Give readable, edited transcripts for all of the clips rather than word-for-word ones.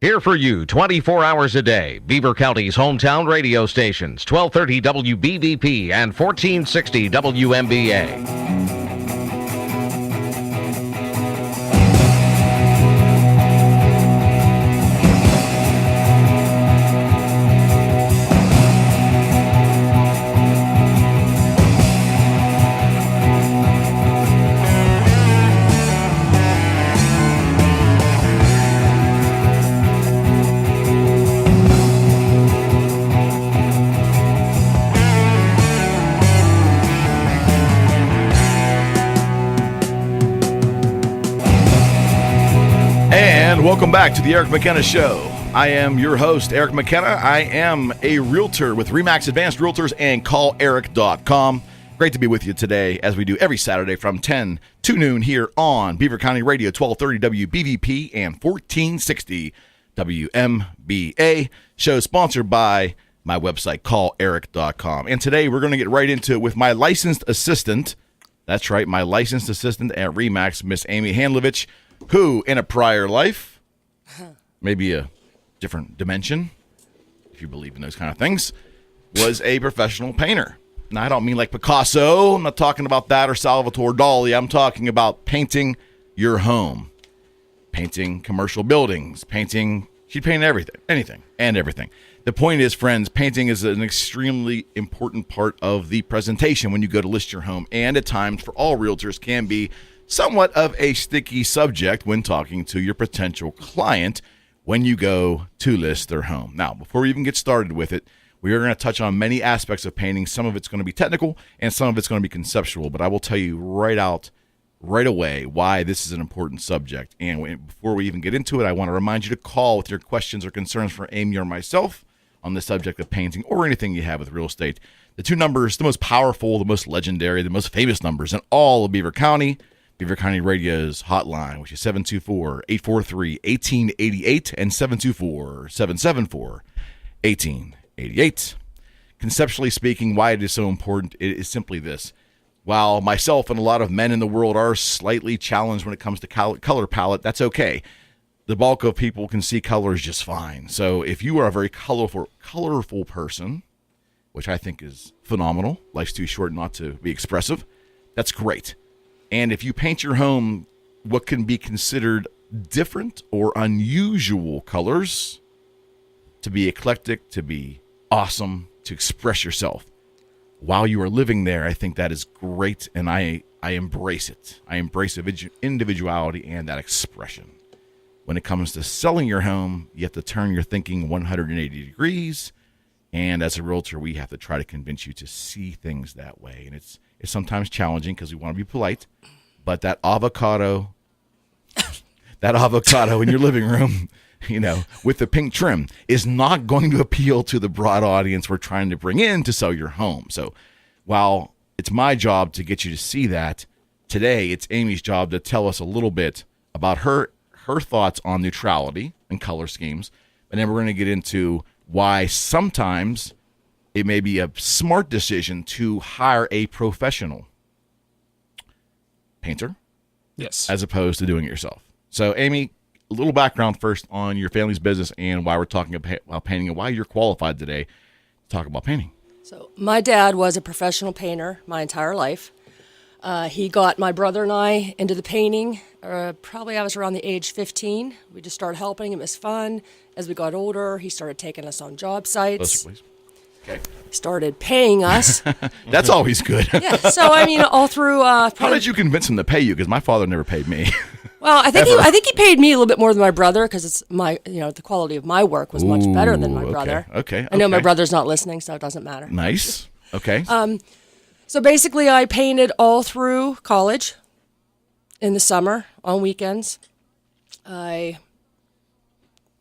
Here for you 24 hours a day. Beaver County's hometown radio stations, 1230 WBVP and 1460 WMBA. Welcome back to the Eric McKenna Show. I am your host, Eric McKenna. I am a realtor with RE/MAX Advanced Realtors and CallEric.com. Great to be with you today, as we do every Saturday from 10 to noon here on Beaver County Radio, 1230 WBVP and 1460 WMBA. Show sponsored by my website, CallEric.com. And today we're going to get right into it with my licensed assistant. That's right, my licensed assistant at RE/MAX, Miss Amy Handlovich, who in a prior life, maybe a different dimension, if you believe in those kind of things, was a professional painter. Now, I don't mean like Picasso. I'm not talking about that or Salvatore Dali. I'm talking about painting your home, painting commercial buildings, painting. She'd paint everything, anything, and everything. The point is, friends, painting is an extremely important part of the presentation when you go to list your home, and at times, for all realtors, can be somewhat of a sticky subject when talking to your potential client when you go to list their home. Now, before we even get started with it, we are going to touch on many aspects of painting. Some of it's going to be technical and some of it's going to be conceptual, but I will tell you right away why this is an important subject. And before we even get into it, I want to remind you to call with your questions or concerns for Amy or myself on the subject of painting or anything you have with real estate. The two numbers, the most powerful, the most legendary, the most famous numbers in all of Beaver County Radio's hotline, which is 724-843-1888 and 724-774-1888. Conceptually speaking, why it is so important, it is simply this. While myself and a lot of men in the world are slightly challenged when it comes to color palette, that's okay. The bulk of people can see colors just fine. So if you are a very colorful person, which I think is phenomenal, life's too short not to be expressive, that's great. And if you paint your home what can be considered different or unusual colors, to be eclectic, to be awesome, to express yourself while you are living there, I think that is great, and I embrace it. I embrace individuality and that expression. When it comes to selling your home, you have to turn your thinking 180 degrees, and as a realtor, we have to try to convince you to see things that way, and it's sometimes challenging because we want to be polite, but that avocado in your living room, with the pink trim is not going to appeal to the broad audience we're trying to bring in to sell your home. So while it's my job to get you to see that, today it's Amy's job to tell us a little bit about her thoughts on neutrality and color schemes, and then we're going to get into why sometimes it may be a smart decision to hire a professional painter, yes, as opposed to doing it yourself. So, Amy, a little background first on your family's business and why we're talking about painting and why you're qualified today to talk about painting. So, my dad was a professional painter my entire life. He got my brother and I into the painting. Probably I was around the age 15. We just started helping. It was fun. As we got older, he started taking us on job sites. Closer, please. Okay. Started paying us. That's always good. Yeah. So all through. How did you convince him to pay you? Because my father never paid me. Well, I think he paid me a little bit more than my brother because it's the quality of my work was much better than my brother. Okay. I know my brother's not listening, so it doesn't matter. Nice. Okay. So basically, I painted all through college. In the summer, on weekends, Did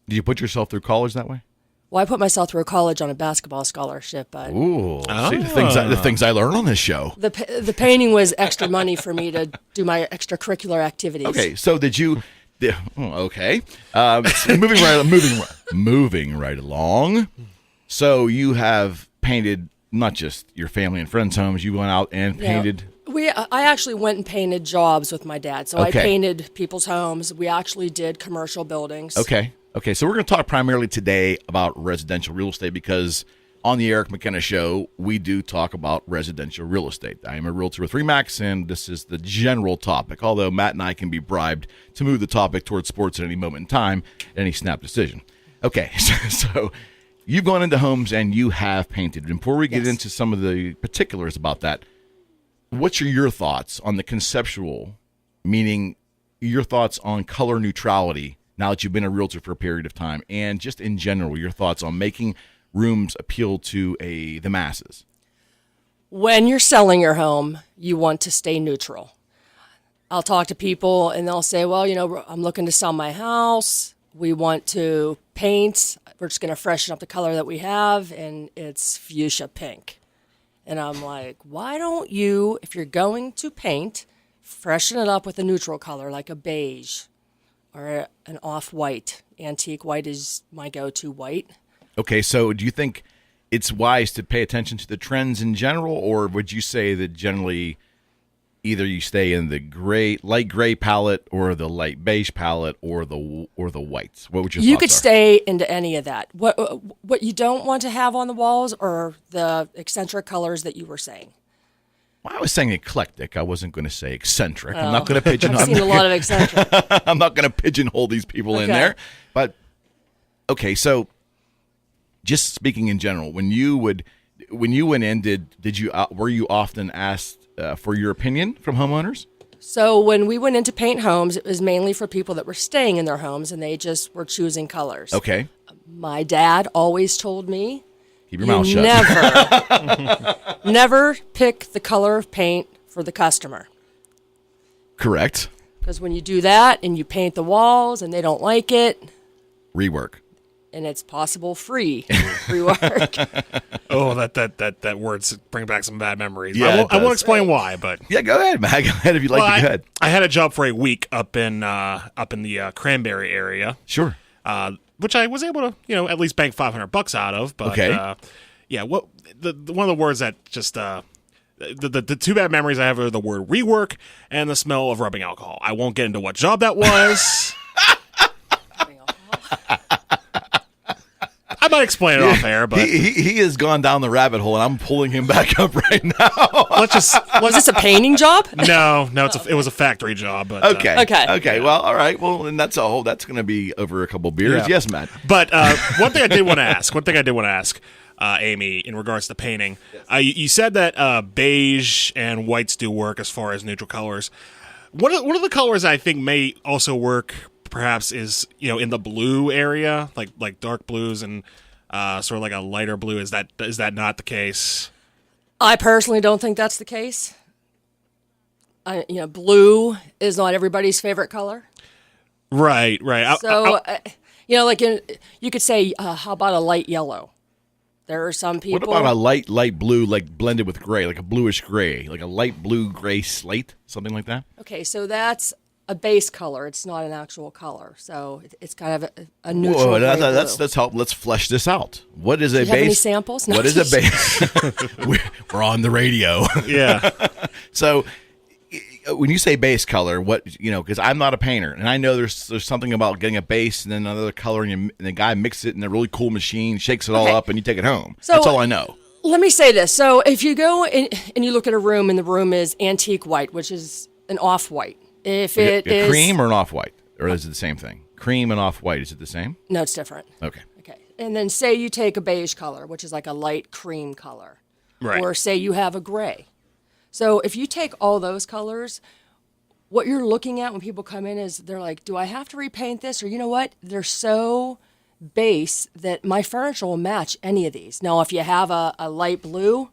you put yourself through college that way? Well, I put myself through college on a basketball scholarship. But ooh, see the things I learn on this show. The painting was extra money for me to do my extracurricular activities. Okay, so did you? Okay, moving right along. So you have painted not just your family and friends' homes. You went out and painted. I actually went and painted jobs with my dad. So I painted people's homes. We actually did commercial buildings. Okay. Okay, so we're going to talk primarily today about residential real estate because on the Eric McKenna Show, we do talk about residential real estate. I am a realtor with RE/MAX, and this is the general topic, although Matt and I can be bribed to move the topic towards sports at any moment in time, any snap decision. Okay, so you've gone into homes and you have painted. Before we get into some of the particulars about that, what's your thoughts on the conceptual, meaning your thoughts on color neutrality now that you've been a realtor for a period of time, and just in general, your thoughts on making rooms appeal to the masses? When you're selling your home, you want to stay neutral. I'll talk to people and they'll say, well, I'm looking to sell my house. We want to paint. We're just going to freshen up the color that we have, and it's fuchsia pink. And I'm like, why don't you, if you're going to paint, freshen it up with a neutral color like a beige or an off-white. Antique white is my go-to white. Okay, so do you think it's wise to pay attention to the trends in general, or would you say that generally either you stay in the light gray palette, or the light beige palette, or the whites? What would your You thoughts could are? stay into any of that. What you don't want to have on the walls are the eccentric colors that you were saying. Well, I was saying eclectic. I wasn't going to say eccentric. I'm not going to pigeonhole. I've seen a lot of eccentric. I'm not going to pigeonhole these people in there. But okay, so just speaking in general, when you went in, were you often asked for your opinion from homeowners? So when we went into paint homes, it was mainly for people that were staying in their homes and they just were choosing colors. Okay. My dad always told me, Keep your mouth shut. never pick the color of paint for the customer. Correct. Because when you do that and you paint the walls and they don't like it, Rework. and it's possible free rework. Oh, that word's bring back some bad memories. Yeah, I won't explain why, but Yeah, go ahead, Matt. Go ahead if you'd like to. Go ahead. I had a job for a week up in the Cranberry area. Sure. Which I was able to, at least bank $500 out of. But Okay. What one of the words that just the two bad memories I have are the word rework and the smell of rubbing alcohol. I won't get into what job that was. I might explain it off air, but he has gone down the rabbit hole, and I'm pulling him back up right now. Was this a painting job? No, it was a factory job. But, Okay. Well, all right. Well, and that's going to be over a couple beers. Yeah. Yes, Matt. But one thing I did want to ask, Amy, in regards to painting, you said that beige and whites do work as far as neutral colors. One of the colors I think may also work, perhaps, is in the blue area, like dark blues and sort of like a lighter blue. Is that not the case? I personally don't think that's the case. Blue is not everybody's favorite color. Right. So, you could say, how about a light yellow? There are some people. What about a light blue, like blended with gray, like a bluish gray, like a light blue gray slate, something like that? Okay, so that's a base color. It's not an actual color. So it's kind of a neutral. Whoa, gray blue. let's flesh this out. What is a Do you base? have any samples? No. What is a base? We're on the radio. Yeah. So when you say base color, what because I'm not a painter, and I know there's something about getting a base and then another color, and the guy mixes it in a really cool machine, shakes it all up, and you take it home. So, that's all I know. Let me say this. So if you go and you look at a room, and the room is antique white, which is an off-white. If it is cream or an off-white, or is it the same thing? Cream and off-white, is it the same? No, it's different. Okay. And then say you take a beige color, which is like a light cream color. Right. Or say you have a gray. So if you take all those colors, what you're looking at when people come in is they're like, do I have to repaint this? Or you know what? They're so base that my furniture will match any of these. Now, if you have a light blue,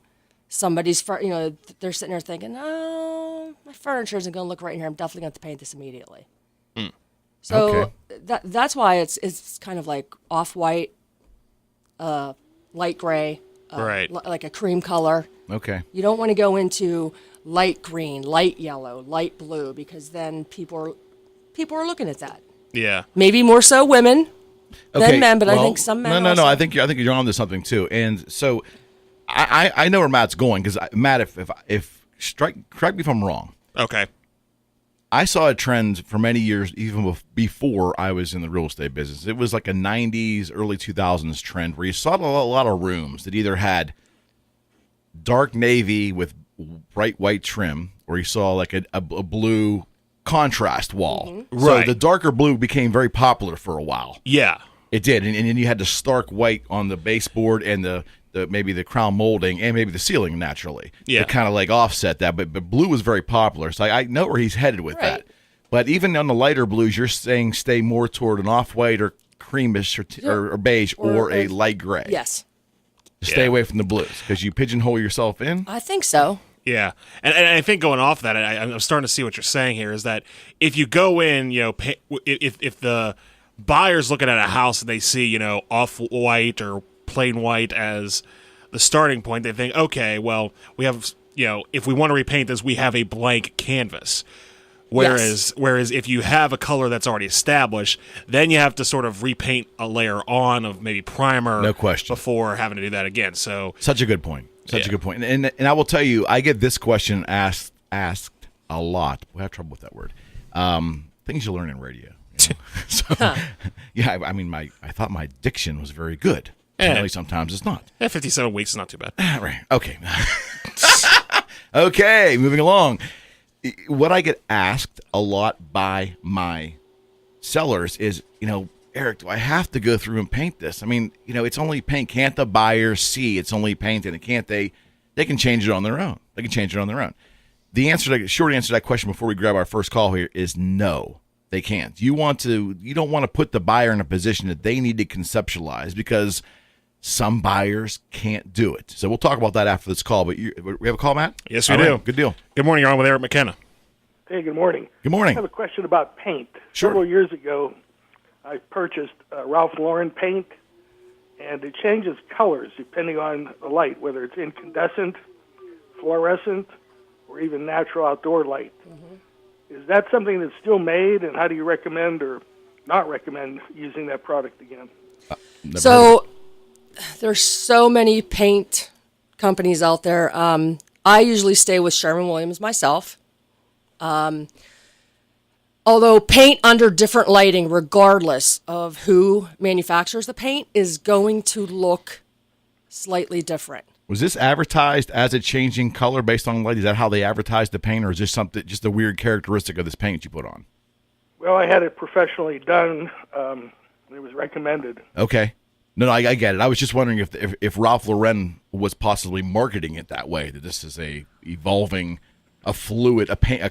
somebody's, they're sitting there thinking, oh, my furniture isn't going to look right in here. I'm definitely going to have to paint this immediately. So that's why it's kind of like off-white, light gray, Right. like a cream color. Okay. You don't want to go into light green, light yellow, light blue, because then people are looking at that. Yeah. Maybe more so women than men, but I think some men. No. also. I think you're onto something too. And so I know where Matt's going because Matt, if correct me if I'm wrong. Okay. I saw a trend for many years, even before I was in the real estate business. It was like a 90s, early 2000s trend where you saw a lot of rooms that either had dark navy with bright white trim, or you saw like a blue contrast wall. Mm-hmm. So Right. the darker blue became very popular for a while. Yeah. It did, and then you had the stark white on the baseboard and the maybe the crown molding and maybe the ceiling naturally. Yeah. To kind of like offset that, but blue was very popular. So I know where he's headed with that. But even on the lighter blues, you're saying stay more toward an off-white or creamish or beige or a light gray. Yes, Stay away from the blues because you pigeonhole yourself in. I think so. Yeah, and I think going off that, I'm starting to see what you're saying here is that if you go in, if the buyer's looking at a house and they see, off-white or plain white as the starting point, they think, okay, well, we have, if we want to repaint this, we have a blank canvas. Whereas if you have a color that's already established, then you have to sort of repaint a layer on of maybe primer, No question, before having to do that again. So such a good point. Such a good point. And I will tell you, I get this question asked a lot. We have trouble with that word. Things you learn in radio. So, yeah, I mean, I thought my diction was very good. Apparently, sometimes it's not. 57 weeks is not too bad. Right. Okay. Okay. Moving along. What I get asked a lot by my sellers is, Eric, do I have to go through and paint this? I mean, it's only paint. Can't the buyer see it's only paint, and can't they can change it on their own. They can change it on their own. The short answer to that question before we grab our first call here is no, they can't. You don't want to put the buyer in a position that they need to conceptualize because some buyers can't do it. So we'll talk about that after this call. But we have a call, Matt? Yes, we All do. right, good deal. Good morning, you're on with Eric McKenna. Hey, good morning. Good morning. I have a question about paint. Sure. Several years ago, I purchased Ralph Lauren paint, and it changes colors depending on the light, whether it's incandescent, fluorescent, or even natural outdoor light. Mm-hmm. Is that something that's still made, and how do you recommend or not recommend using that product again? So there's so many paint companies out there. I usually stay with Sherwin-Williams myself. Although paint under different lighting, regardless of who manufactures the paint, is going to look slightly different. Was this advertised as a changing color based on light? Is that how they advertised the paint, or is this something just a weird characteristic of this paint you put on? Well, I had it professionally done. It was recommended. Okay. No, I get it. I was just wondering if Ralph Lauren was possibly marketing it that way, that this is a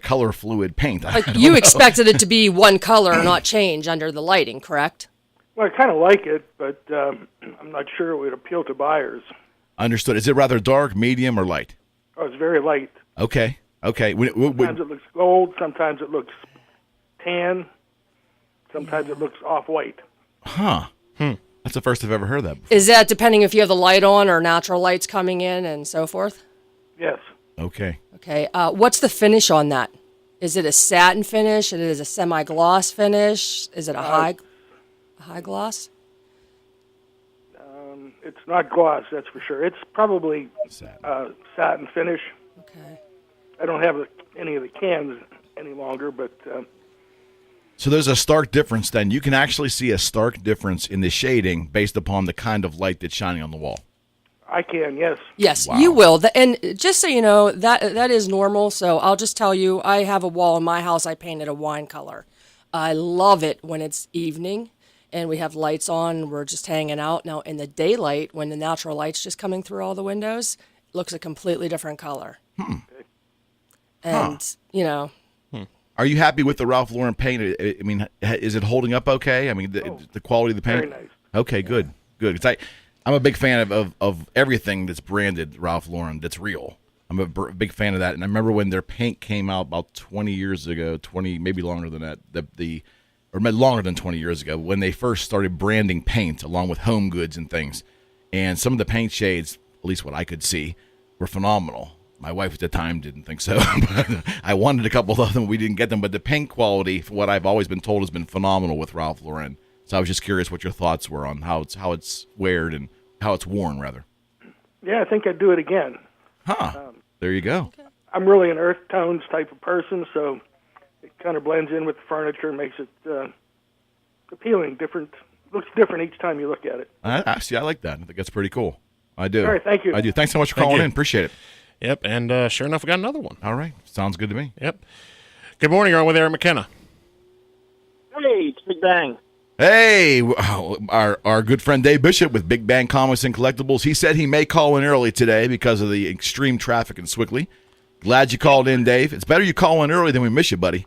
color fluid paint. Like you expected it to be one color and not change under the lighting, correct? Well, I kind of like it, but I'm not sure it would appeal to buyers. Understood. Is it rather dark, medium, or light? Oh, it's very light. Okay. Sometimes it looks gold. Sometimes it looks tan. Sometimes it looks off-white. Huh. That's the first I've ever heard that before. Is that depending if you have the light on or natural lights coming in and so forth? Yes. Okay. Okay. What's the finish on that? Is it a satin finish? Is it a semi-gloss finish? Is it a high gloss? It's not gloss, that's for sure. It's probably satin finish. Okay. I don't have any of the cans any longer, but... So there's a stark difference then. You can actually see a stark difference in the shading based upon the kind of light that's shining on the wall. I can, yes. Yes, Wow. you will. And just so you know, that is normal. So I'll just tell you, I have a wall in my house I painted a wine color. I love it when it's evening and we have lights on, we're just hanging out. Now, in the daylight, when the natural light's just coming through all the windows, it looks a completely different color. And, Are you happy with the Ralph Lauren paint? I mean, is it holding up okay? I mean, the quality of the paint? Very nice. Okay, good. 'Cause I'm a big fan of everything that's branded Ralph Lauren that's real. I'm a big fan of that. And I remember when their paint came out about 20 years ago, maybe longer than that, or longer than 20 years ago, when they first started branding paint along with home goods and things. And some of the paint shades, at least what I could see, were phenomenal. My wife at the time didn't think so. But I wanted a couple of them. We didn't get them. But the paint quality, for what I've always been told, has been phenomenal with Ralph Lauren. So I was just curious what your thoughts were on how it's weared and how it's worn, rather. Yeah, I think I'd do it again. Huh. There you go. I'm really an earth tones type of person, so it kind of blends in with the furniture, makes it appealing. Looks different each time you look at it. I see. I like that. I think that's pretty cool. I do. All right, thank you. I do. Thanks so much for calling you. in. Appreciate it. Yep, and sure enough, we got another one. All right. Sounds good to me. Yep. Good morning, you're on with Eric McKenna. Hey, it's Big Bang. Hey, our good friend Dave Bishop with Big Bang Comics and Collectibles. He said he may call in early today because of the extreme traffic in Swickley. Glad you called in, Dave. It's better you call in early than we miss you, buddy.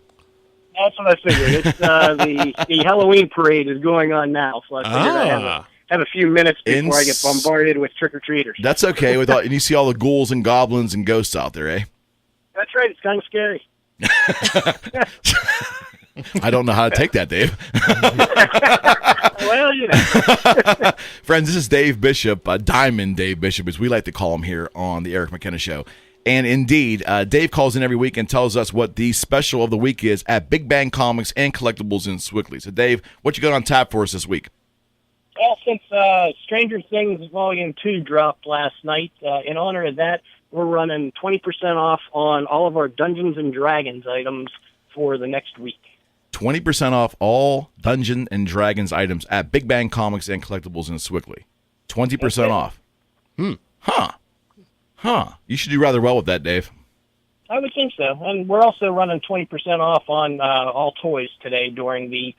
That's what I figured. It's the Halloween parade is going on now, so I figured I have a few minutes before I get bombarded with trick-or-treaters. That's okay. And you see all the ghouls and goblins and ghosts out there, eh? That's right. It's kind of scary. I don't know how to take that, Dave. Well, you know. Friends, this is Dave Bishop, Diamond Dave Bishop, as we like to call him here on the Eric McKenna Show. And indeed, Dave calls in every week and tells us what the special of the week is at Big Bang Comics and Collectibles in Swickley. So, Dave, what you got on tap for us this week? Well, since Stranger Things Volume 2 dropped last night, in honor of that, we're running 20% off on all of our Dungeons & Dragons items for the next week. 20% off all Dungeons & Dragons items at Big Bang Comics and Collectibles in Swickley. 20% off. You should do rather well with that, Dave. I would think so. And we're also running 20% off on all toys today during the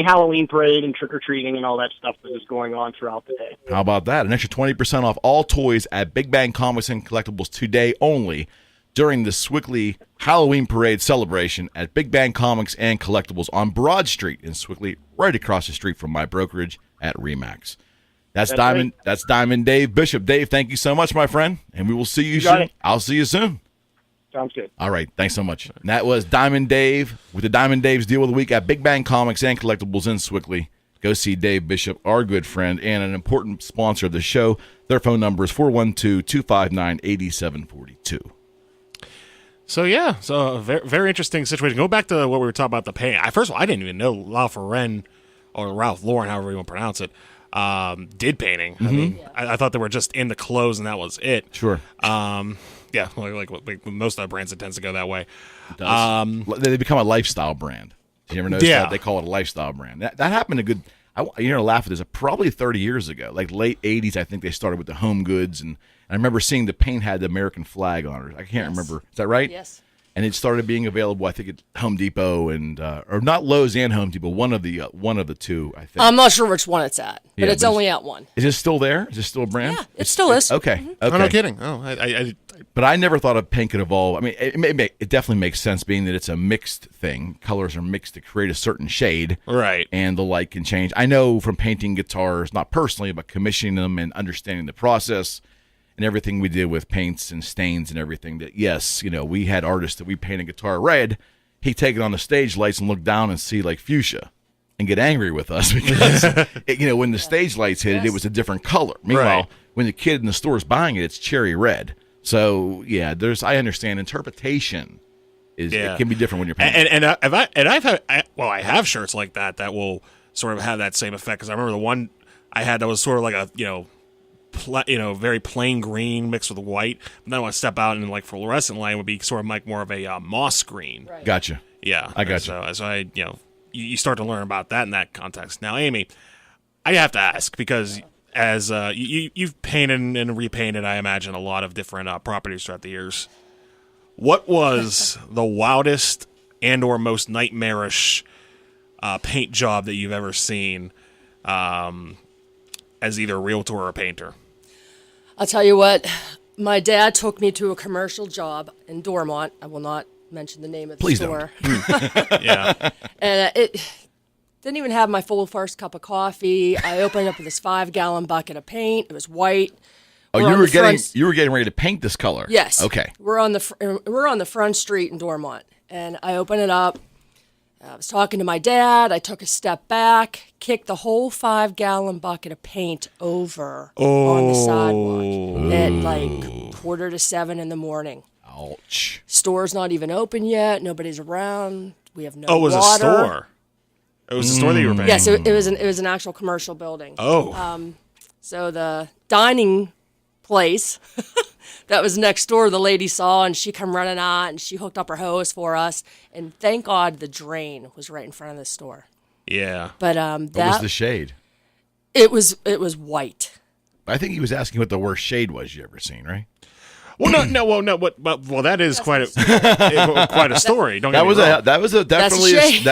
Halloween parade and trick-or-treating and all that stuff that is going on throughout the day. How about that? An extra 20% off all toys at Big Bang Comics and Collectibles today only during the Swickley Halloween parade celebration at Big Bang Comics and Collectibles on Broad Street in Swickley, right across the street from my brokerage at Remax. That's Diamond. Right. That's Diamond Dave Bishop. Dave, thank you so much, my friend, and we will see you soon. I'll see you soon. Sounds good. All right, thanks so much. And that was Diamond Dave with the Diamond Dave's Deal of the Week at Big Bang Comics and Collectibles in Swickley. Go see Dave Bishop, our good friend and an important sponsor of the show. Their phone number is 412-259-8742. So, a very, very interesting situation. Go back to what we were talking about, the painting. First of all, I didn't even know Ralph Lauren, or Ralph Lauren, however you want to pronounce it, did painting. Mm-hmm. I mean, I thought they were just in the clothes and that was it. Sure. Yeah, like most other brands, it tends to go that way. It does. They become a lifestyle brand. Did you ever notice that? They call it a lifestyle brand. That happened a good, laugh at this, probably 30 years ago. Like late 80s, I think they started with the home goods. And I remember seeing the paint had the American flag on it. I can't remember. Is that right? Yes. And it started being available, I think, at Home Depot and or not Lowe's and Home Depot, one of the two, I think. I'm not sure which one it's at, but it's only at one. Is it still there? Is it still a brand? Yeah, it still is. Okay. Mm-hmm. Okay. I'm not kidding. Oh, But I never thought of paint could evolve. I mean, it definitely makes sense, being that it's a mixed thing. Colors are mixed to create a certain shade, right? And the light can change. I know from painting guitars, not personally, but commissioning them and understanding the process and everything we did with paints and stains and everything, that yes, we had artists that we paint a guitar red. He'd take it on the stage lights and look down and see like fuchsia and get angry with us because when the stage lights hit it, it was a different color. Meanwhile, when the kid in the store is buying it, it's cherry red. So I understand interpretation it can be different when you're painting. I have shirts like that will sort of have that same effect, because I remember the one I had that was sort of like a very plain green mixed with white. But then when I step out and like fluorescent light, it would be sort of like more of a moss green. Right. Gotcha. Yeah, I got you. So I you start to learn about that in that context. Now, Amy, I have to ask, because as you've painted and repainted, I imagine, a lot of different properties throughout the years. What was the wildest and or most nightmarish paint job that you've ever seen as either a realtor or a painter? I'll tell you what, my dad took me to a commercial job in Dormont. I will not mention the name of the store. Don't. Yeah. And it didn't even have my full first cup of coffee. I opened up with this 5-gallon bucket of paint. It was white. Oh, you were getting ready to paint this color. Yes. Okay. We're on the front street in Dormont, and I open it up. I was talking to my dad. I took a step back, kicked the whole 5-gallon bucket of paint over on the sidewalk at like 6:45 in the morning. Ouch. Store's not even open yet. Nobody's around. We have no water. Oh, it was a store. It was the store that you were painting. Yes, it was an actual commercial building. Oh. So the dining place that was next door. The lady saw, and she come running out, and she hooked up her hose for us. And thank God the drain was right in front of the store. Yeah. But What was the shade? it was white. I think he was asking what the worst shade was you ever seen, right? Well, well, that is quite a story. Don't get me wrong. That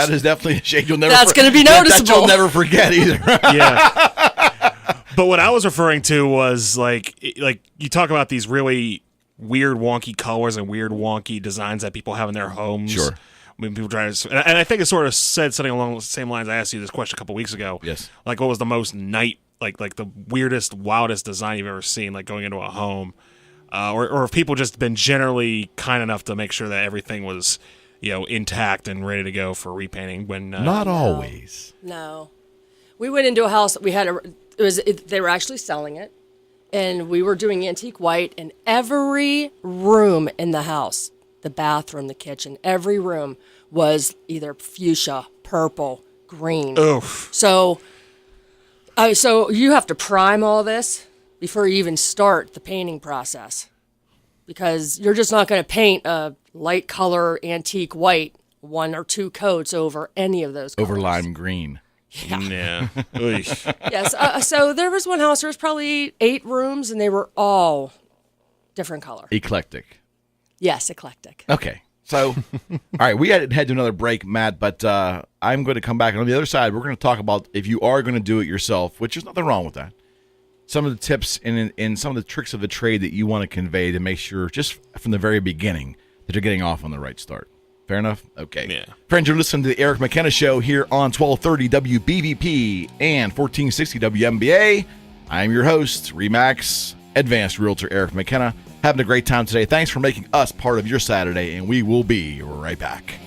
is definitely a shade you'll never. That's going to be noticeable. That you'll never forget either. Yeah. But what I was referring to was like you talk about these really weird, wonky colors and weird, wonky designs that people have in their homes. Sure. When people try to, and I think it sort of said something along the same lines. I asked you this question a couple weeks ago. Yes. Like, what was the most like the weirdest, wildest design you've ever seen, like going into a home, or if people just been generally kind enough to make sure that everything was, intact and ready to go for repainting. When Not always. No, we went into a house that we had. They were actually selling it, and we were doing antique white, and every room in the house, the bathroom, the kitchen, every room was either fuchsia, purple, green. Oof. So you have to prime all this before you even start the painting process, because you're just not going to paint a light color antique white 1 or 2 coats over any of those colors. Over lime green. Yeah. Yes. So there was one house, there was probably 8 rooms, and they were all different color. Eclectic. Yes, eclectic. Okay. So, all right, we had to head to another break, Matt, but I'm going to come back. And on the other side, we're going to talk about if you are going to do it yourself, which there's nothing wrong with that. Some of the tips and some of the tricks of the trade that you want to convey to make sure, just from the very beginning, that you're getting off on the right start. Fair enough? Okay. Yeah. Friends, you're listening to the Eric McKenna Show here on 1230 WBVP and 1460 WMBA. I'm your host, RE/MAX Advanced Realtor Eric McKenna. Having a great time today. Thanks for making us part of your Saturday, and we will be right back.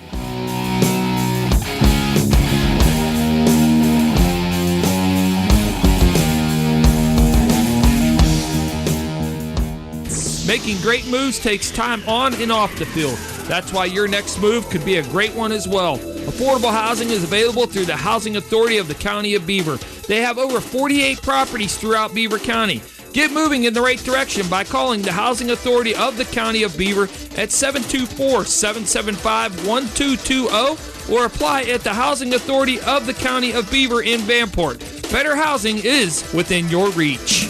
Making great moves takes time on and off the field. That's why your next move could be a great one as well. Affordable housing is available through the Housing Authority of the County of Beaver. They have over 48 properties throughout Beaver County. Get moving in the right direction by calling the Housing Authority of the County of Beaver at 724-775-1220 or apply at the Housing Authority of the County of Beaver in Vanport. Better housing is within your reach.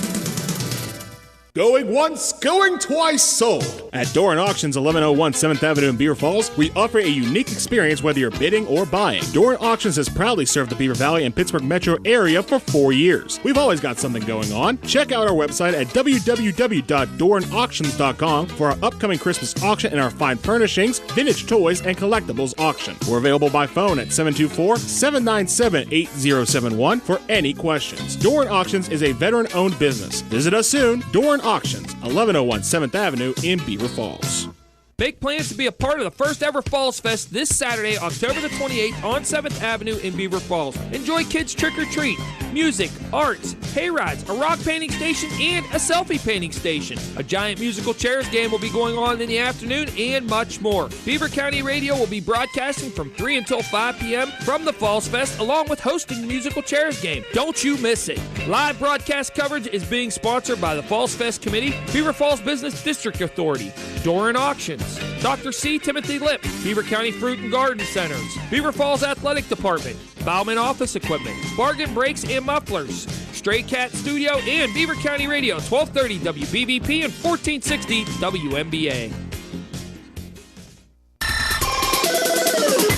Going once, going twice, sold. At Doran Auctions, 1101 7th Avenue in Beaver Falls, we offer a unique experience whether you're bidding or buying. Doran Auctions has proudly served the Beaver Valley and Pittsburgh metro area for 4 years. We've always got something going on. Check out our website at www.doranauctions.com for our upcoming Christmas auction and our fine furnishings, vintage toys, and collectibles auction. We're available by phone at 724-797-8071 for any questions. Doran Auctions is a veteran-owned business. Visit us soon. Doran Auctions, 1101 7th Avenue in Beaver Falls. Make plans to be a part of the first ever Falls Fest this Saturday, October the 28th on 7th Avenue in Beaver Falls. Enjoy kids trick-or-treat, music, arts, hay rides, a rock painting station, and a selfie painting station. A giant musical chairs game will be going on in the afternoon and much more. Beaver County Radio will be broadcasting from 3 until 5 p.m. from the Falls Fest along with hosting the musical chairs game. Don't you miss it. Live broadcast coverage is being sponsored by the Falls Fest Committee, Beaver Falls Business District Authority, Doran Auctions, Dr. C. Timothy Lip, Beaver County Fruit and Garden Centers, Beaver Falls Athletic Department, Bauman Office Equipment, Bargain Brakes and Mufflers, Stray Cat Studio, and Beaver County Radio, 1230 WBVP and 1460 WMBA.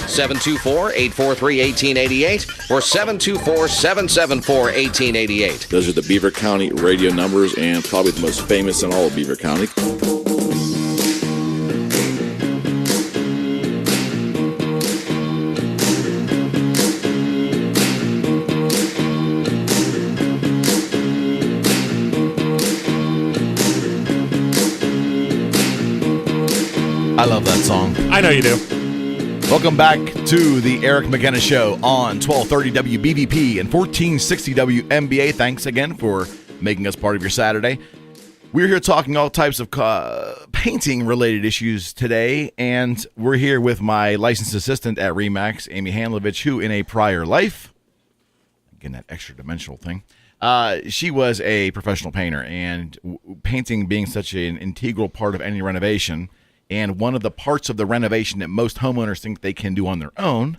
724-843-1888 or 724-774-1888. Those are the Beaver County radio numbers and probably the most famous in all of Beaver County. I love that song. I know you do. Welcome back to the Eric McKenna Show on 1230 WBVP and 1460 WMBA. Thanks again for making us part of your Saturday. We're here talking all types of painting-related issues today, and we're here with my licensed assistant at RE/MAX, Amy Handlovich, who in a prior life, again, that extra dimensional thing, She was a professional painter, and painting being such an integral part of any renovation, and one of the parts of the renovation that most homeowners think they can do on their own,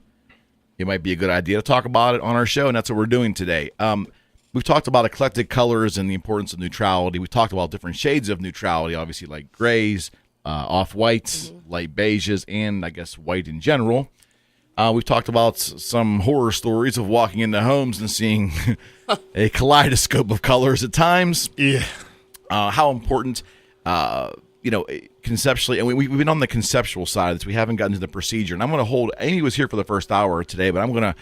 it might be a good idea to talk about it on our show, and that's what we're doing today. We've talked about eclectic colors and the importance of neutrality. We've talked about different shades of neutrality, obviously like grays, off-whites, light beiges, and I guess white in general. We've talked about some horror stories of walking into homes and seeing a kaleidoscope of colors at times. Yeah. How important, conceptually, and we've been on the conceptual side of this. We haven't gotten to the procedure. And I'm going to hold, Amy was here for the first hour today, but I'm going to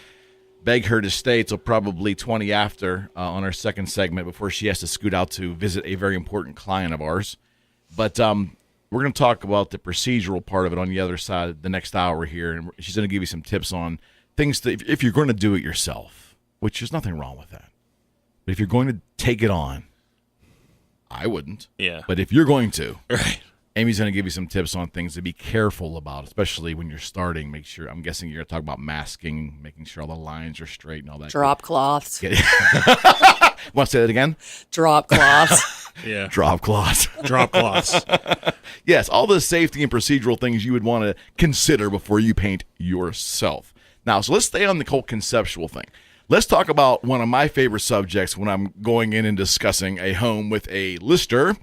beg her to stay till probably 20 after on our second segment before she has to scoot out to visit a very important client of ours. But we're going to talk about the procedural part of it on the other side the next hour here, and she's going to give you some tips on things that if you're going to do it yourself, which there's nothing wrong with that. But if you're going to take it on, I wouldn't. Yeah. But if you're going to, Right. Amy's going to give you some tips on things to be careful about, especially when you're starting. Make sure, I'm guessing you're going to talk about masking, making sure all the lines are straight and all that. Drop cloths. Want to say that again? Drop cloths. Yeah. Drop cloths. Drop cloths. Yes, all the safety and procedural things you would want to consider before you paint yourself. Now, so let's stay on the whole conceptual thing. Let's talk about one of my favorite subjects when I'm going in and discussing a home with a lister,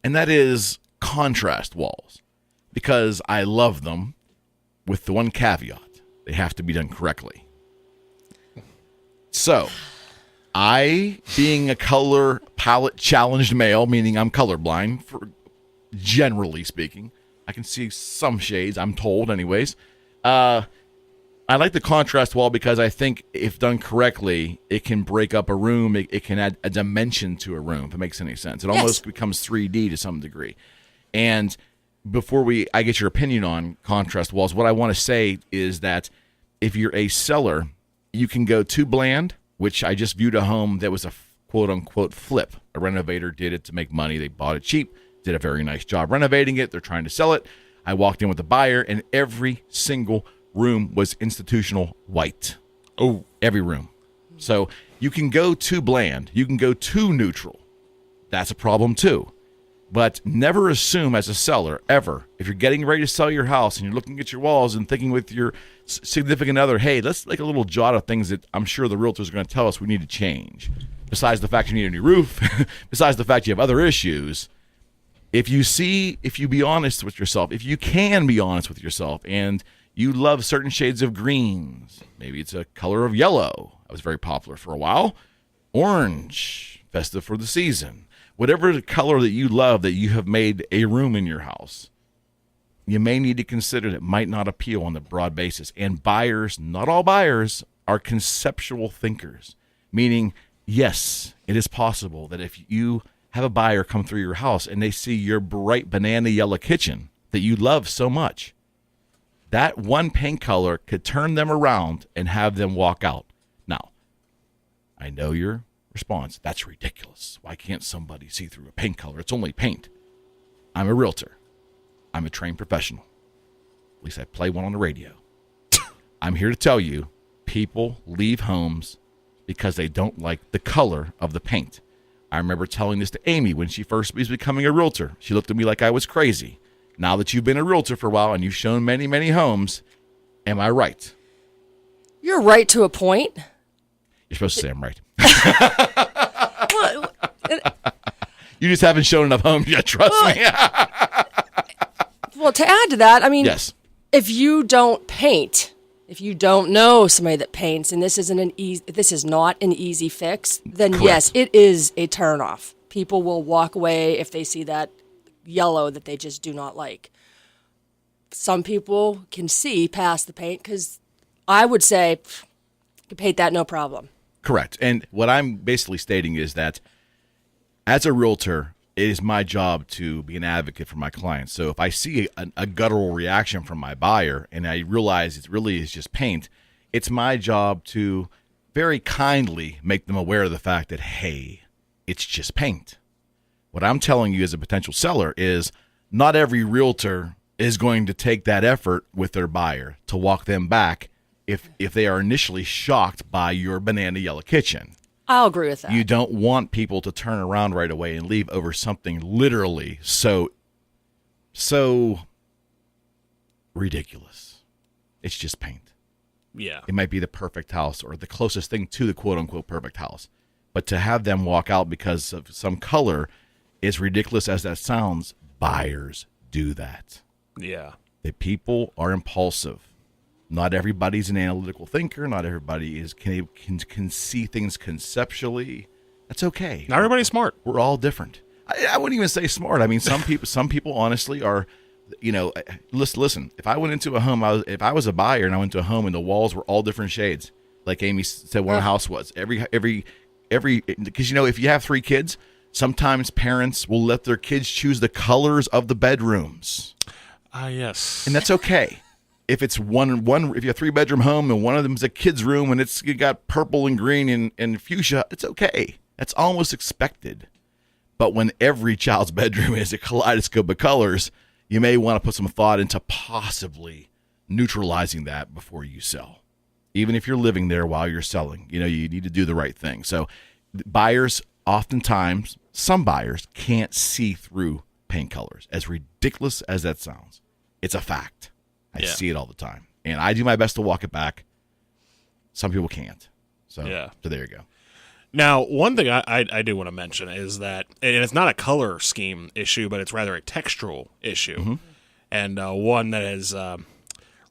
and that is contrast walls, because I love them with the one caveat. They have to be done correctly. So, I, being a color palette challenged male, meaning I'm colorblind, generally speaking, I can see some shades, I'm told anyways. I like the contrast wall because I think if done correctly, it can break up a room. It can add a dimension to a room, if it makes any sense. It almost becomes 3D to some degree. And before I get your opinion on contrast walls, what I want to say is that if you're a seller, you can go too bland, which I just viewed a home that was a quote-unquote flip. A renovator did it to make money. They bought it cheap, did a very nice job renovating it. They're trying to sell it. I walked in with a buyer, and every single room was institutional white. Oh, every room. So you can go too bland. You can go too neutral. That's a problem too. But never assume as a seller, ever, if you're getting ready to sell your house and you're looking at your walls and thinking with your significant other, hey, let's make a little jot of things that I'm sure the realtors are going to tell us we need to change. Besides the fact you need a new roof, besides the fact you have other issues, if you be honest with yourself, if you can be honest with yourself, and you love certain shades of greens. Maybe it's a color of yellow. That was very popular for a while. Orange, festive for the season. Whatever the color that you love that you have made a room in your house, you may need to consider that might not appeal on the broad basis. And buyers, not all buyers, are conceptual thinkers. Meaning, yes, it is possible that if you have a buyer come through your house and they see your bright banana yellow kitchen that you love so much, that one paint color could turn them around and have them walk out. Now, I know your response. That's ridiculous. Why can't somebody see through a paint color? It's only paint. I'm a realtor. I'm a trained professional. At least I play one on the radio. I'm here to tell you, people leave homes because they don't like the color of the paint. I remember telling this to Amy when she first was becoming a realtor. She looked at me like I was crazy. Now that you've been a realtor for a while and you've shown many, many homes, am I right? You're right to a point. You're supposed to say I'm right. Well, You just haven't shown enough homes yet, trust me. Well, to add to that, I mean, Yes. if you don't paint, if you don't know somebody that paints, and this is not an easy fix, then Correct. yes, it is a turnoff. People will walk away if they see that yellow that they just do not like. Some people can see past the paint because I would say you can paint that no problem. Correct. And what I'm basically stating is that as a realtor, it is my job to be an advocate for my clients. So if I see a guttural reaction from my buyer and I realize it really is just paint, it's my job to very kindly make them aware of the fact that, hey, it's just paint. What I'm telling you as a potential seller is not every realtor is going to take that effort with their buyer to walk them back if they are initially shocked by your banana yellow kitchen. I'll agree with that. You don't want people to turn around right away and leave over something literally so ridiculous. It's just paint. Yeah. It might be the perfect house or the closest thing to the quote-unquote perfect house. But to have them walk out because of some color, as ridiculous as that sounds, buyers do that. Yeah. The people are impulsive. Not everybody's an analytical thinker. Not everybody can see things conceptually. That's okay. Not everybody's smart. We're all different. I wouldn't even say smart. I mean, some people honestly are, listen, if I went into a home, if I was a buyer and I went to a home and the walls were all different shades, like Amy said one house was, every, because if you have 3 kids, sometimes parents will let their kids choose the colors of the bedrooms. Yes. And that's okay. If it's if you have 3-bedroom home and one of them's a kid's room and you got purple and green and fuchsia, it's okay. That's almost expected. But when every child's bedroom is a kaleidoscope of colors, you may want to put some thought into possibly neutralizing that before you sell. Even if you're living there while you're selling, you need to do the right thing. So buyers, oftentimes, some buyers can't see through paint colors. As ridiculous as that sounds, it's a fact. I see it all the time. And I do my best to walk it back. Some people can't. So there you go. Now, one thing I do want to mention is that, and it's not a color scheme issue, but it's rather a textural issue. Mm-hmm. And one that has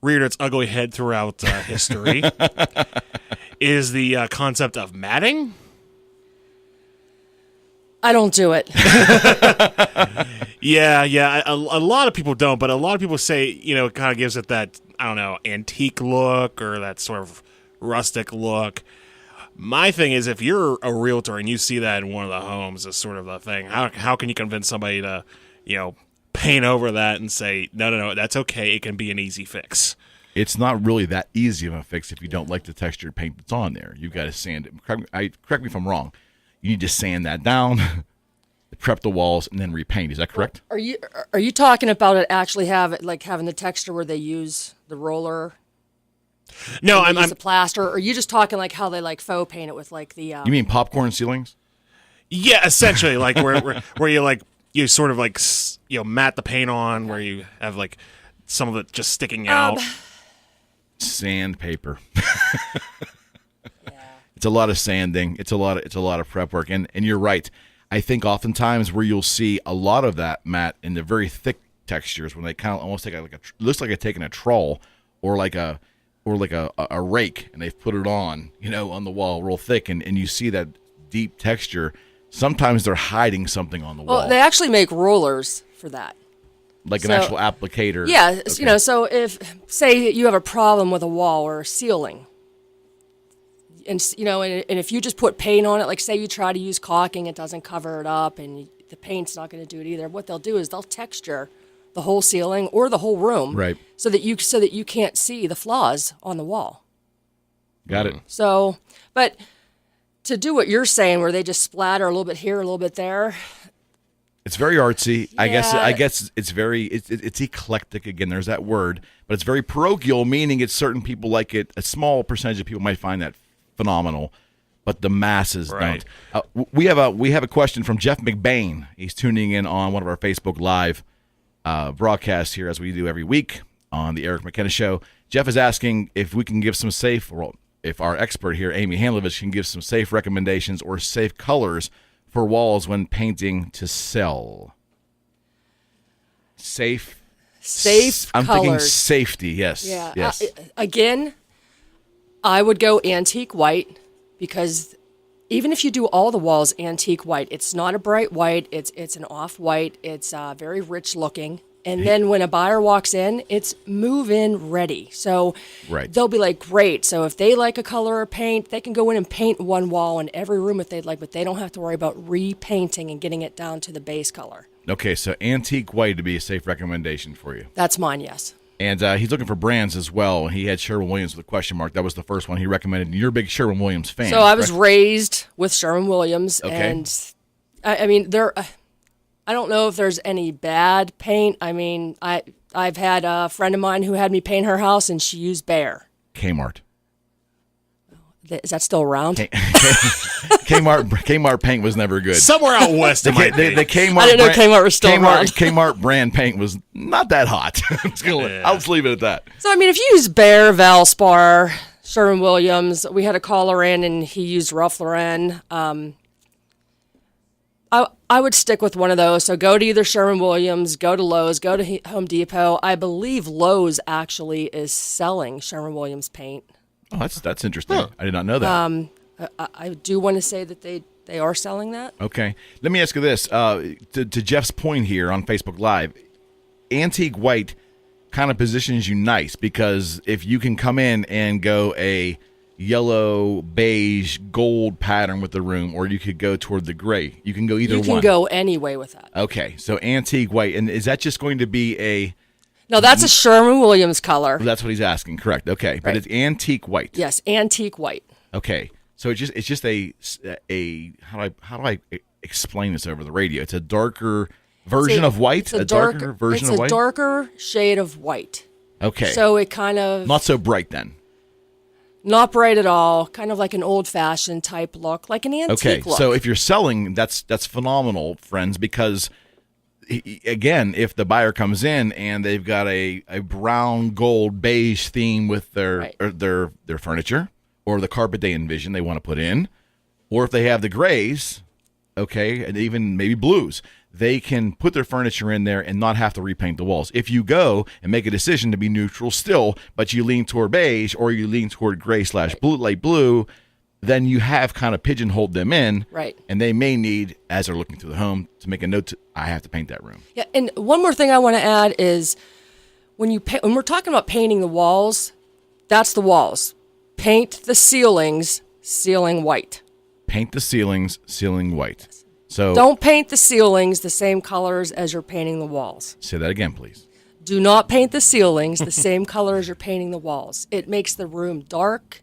reared its ugly head throughout history is the concept of matting. I don't do it. Yeah. A lot of people don't, but a lot of people say, it kind of gives it that, I don't know, antique look or that sort of rustic look. My thing is, if you're a realtor and you see that in one of the homes as sort of a thing, how can you convince somebody to, paint over that and say, no, that's okay. It can be an easy fix. It's not really that easy of a fix if you don't like the textured paint that's on there. You've got to sand it. Correct me if I'm wrong. You need to sand that down, prep the walls, and then repaint. Is that correct? Are you talking about it actually having the texture where they use the roller? No, I'm the plaster. Or are you just talking like how they faux paint it with the? You mean popcorn ceilings? Yeah, essentially, like where you sort of mat the paint on, where you have some of it just sticking out. Sandpaper. It's a lot of sanding. It's a lot of prep work, and you're right. I think oftentimes where you'll see a lot of that matte in the very thick textures when they kind of almost take looks like they're taking a trowel or like a rake and they've put it on on the wall real thick, and you see that deep texture. Sometimes they're hiding something on the wall. Well, they actually make rollers for that. Like an actual applicator. Yeah, okay. So if say you have a problem with a wall or a ceiling. And and if you just put paint on it, like say you try to use caulking, it doesn't cover it up, and the paint's not going to do it either. What they'll do is they'll texture the whole ceiling or the whole room, right? So that you can't see the flaws on the wall. Got it. So, but to do what you're saying, where they just splatter a little bit here, a little bit there. It's very artsy. Yeah. I guess it's very it's eclectic again. There's that word, but it's very parochial, meaning it's certain people like it. A small percentage of people might find that phenomenal, but the masses don't. We have a question from Jeff McBain. He's tuning in on one of our Facebook Live broadcasts here, as we do every week on the Eric McKenna Show. Jeff is asking if we can give some if our expert here, Amy Handlovich, can give some safe recommendations or safe colors for walls when painting to sell. Safe I'm colors. Thinking safety. Yes. Yeah. Yes. Again, I would go antique white, because even if you do all the walls antique white, it's not a bright white. It's an off white. It's very rich looking. And then when a buyer walks in, it's move-in ready. So they'll be like, great. So if they like a color or paint, they can go in and paint one wall in every room if they'd like, but they don't have to worry about repainting and getting it down to the base color. Okay, so antique white to be a safe recommendation for you. That's mine, yes. And he's looking for brands as well. He had Sherwin-Williams with a question mark. That was the first one he recommended. You're a big Sherwin-Williams fan. So I was raised with Sherwin-Williams, and I mean, I don't know if there's any bad paint. I mean, I've had a friend of mine who had me paint her house, and she used Behr. Kmart. Is that still around? Kmart paint was never good. Somewhere out west, The Kmart I didn't know Kmart was still around. Kmart brand paint was not that hot. I'll just leave it at that. So, I mean, if you use Behr, Valspar, Sherwin-Williams, we had a caller in and he used Ralph Lauren. I would stick with one of those. So go to either Sherwin-Williams, go to Lowe's, go to Home Depot. I believe Lowe's actually is selling Sherwin-Williams paint. Oh, that's interesting. I did not know that. I do want to say that they are selling that. Okay. Let me ask you this. To Jeff's point here on Facebook Live, antique white kind of positions you nice because if you can come in and go a yellow, beige, gold pattern with the room, or you could go toward the gray. You can go either one. You can go any way with that. Okay. So antique white. And is that just going to be a... No, that's a Sherwin-Williams color. That's what he's asking. Correct. Okay. But it's antique white. Yes, antique white. Okay. So it's just a how do I explain this over the radio? It's a darker version of white. It's a darker version of white. It's a darker shade of white. Okay. So it kind of not so bright then. Not bright at all. Kind of like an old-fashioned type look, like an antique look. So if you're selling, that's phenomenal, friends, because again, if the buyer comes in and they've got a brown, gold, beige theme with their furniture, or the carpet they envision they want to put in, or if they have the grays, okay, and even maybe blues, they can put their furniture in there and not have to repaint the walls. If you go and make a decision to be neutral still, but you lean toward beige or you lean toward gray/blue, light blue, then you have kind of pigeonholed them in, right? And they may need, as they're looking through the home, to make a note I have to paint that room. Yeah, and one more thing I want to add is when we're talking about painting the walls, that's the walls. Paint the ceilings, ceiling white. Paint the ceilings, ceiling white. So don't paint the ceilings the same colors as you're painting the walls. Say that again, please. Do not paint the ceilings the same color as you're painting the walls. It makes the room dark.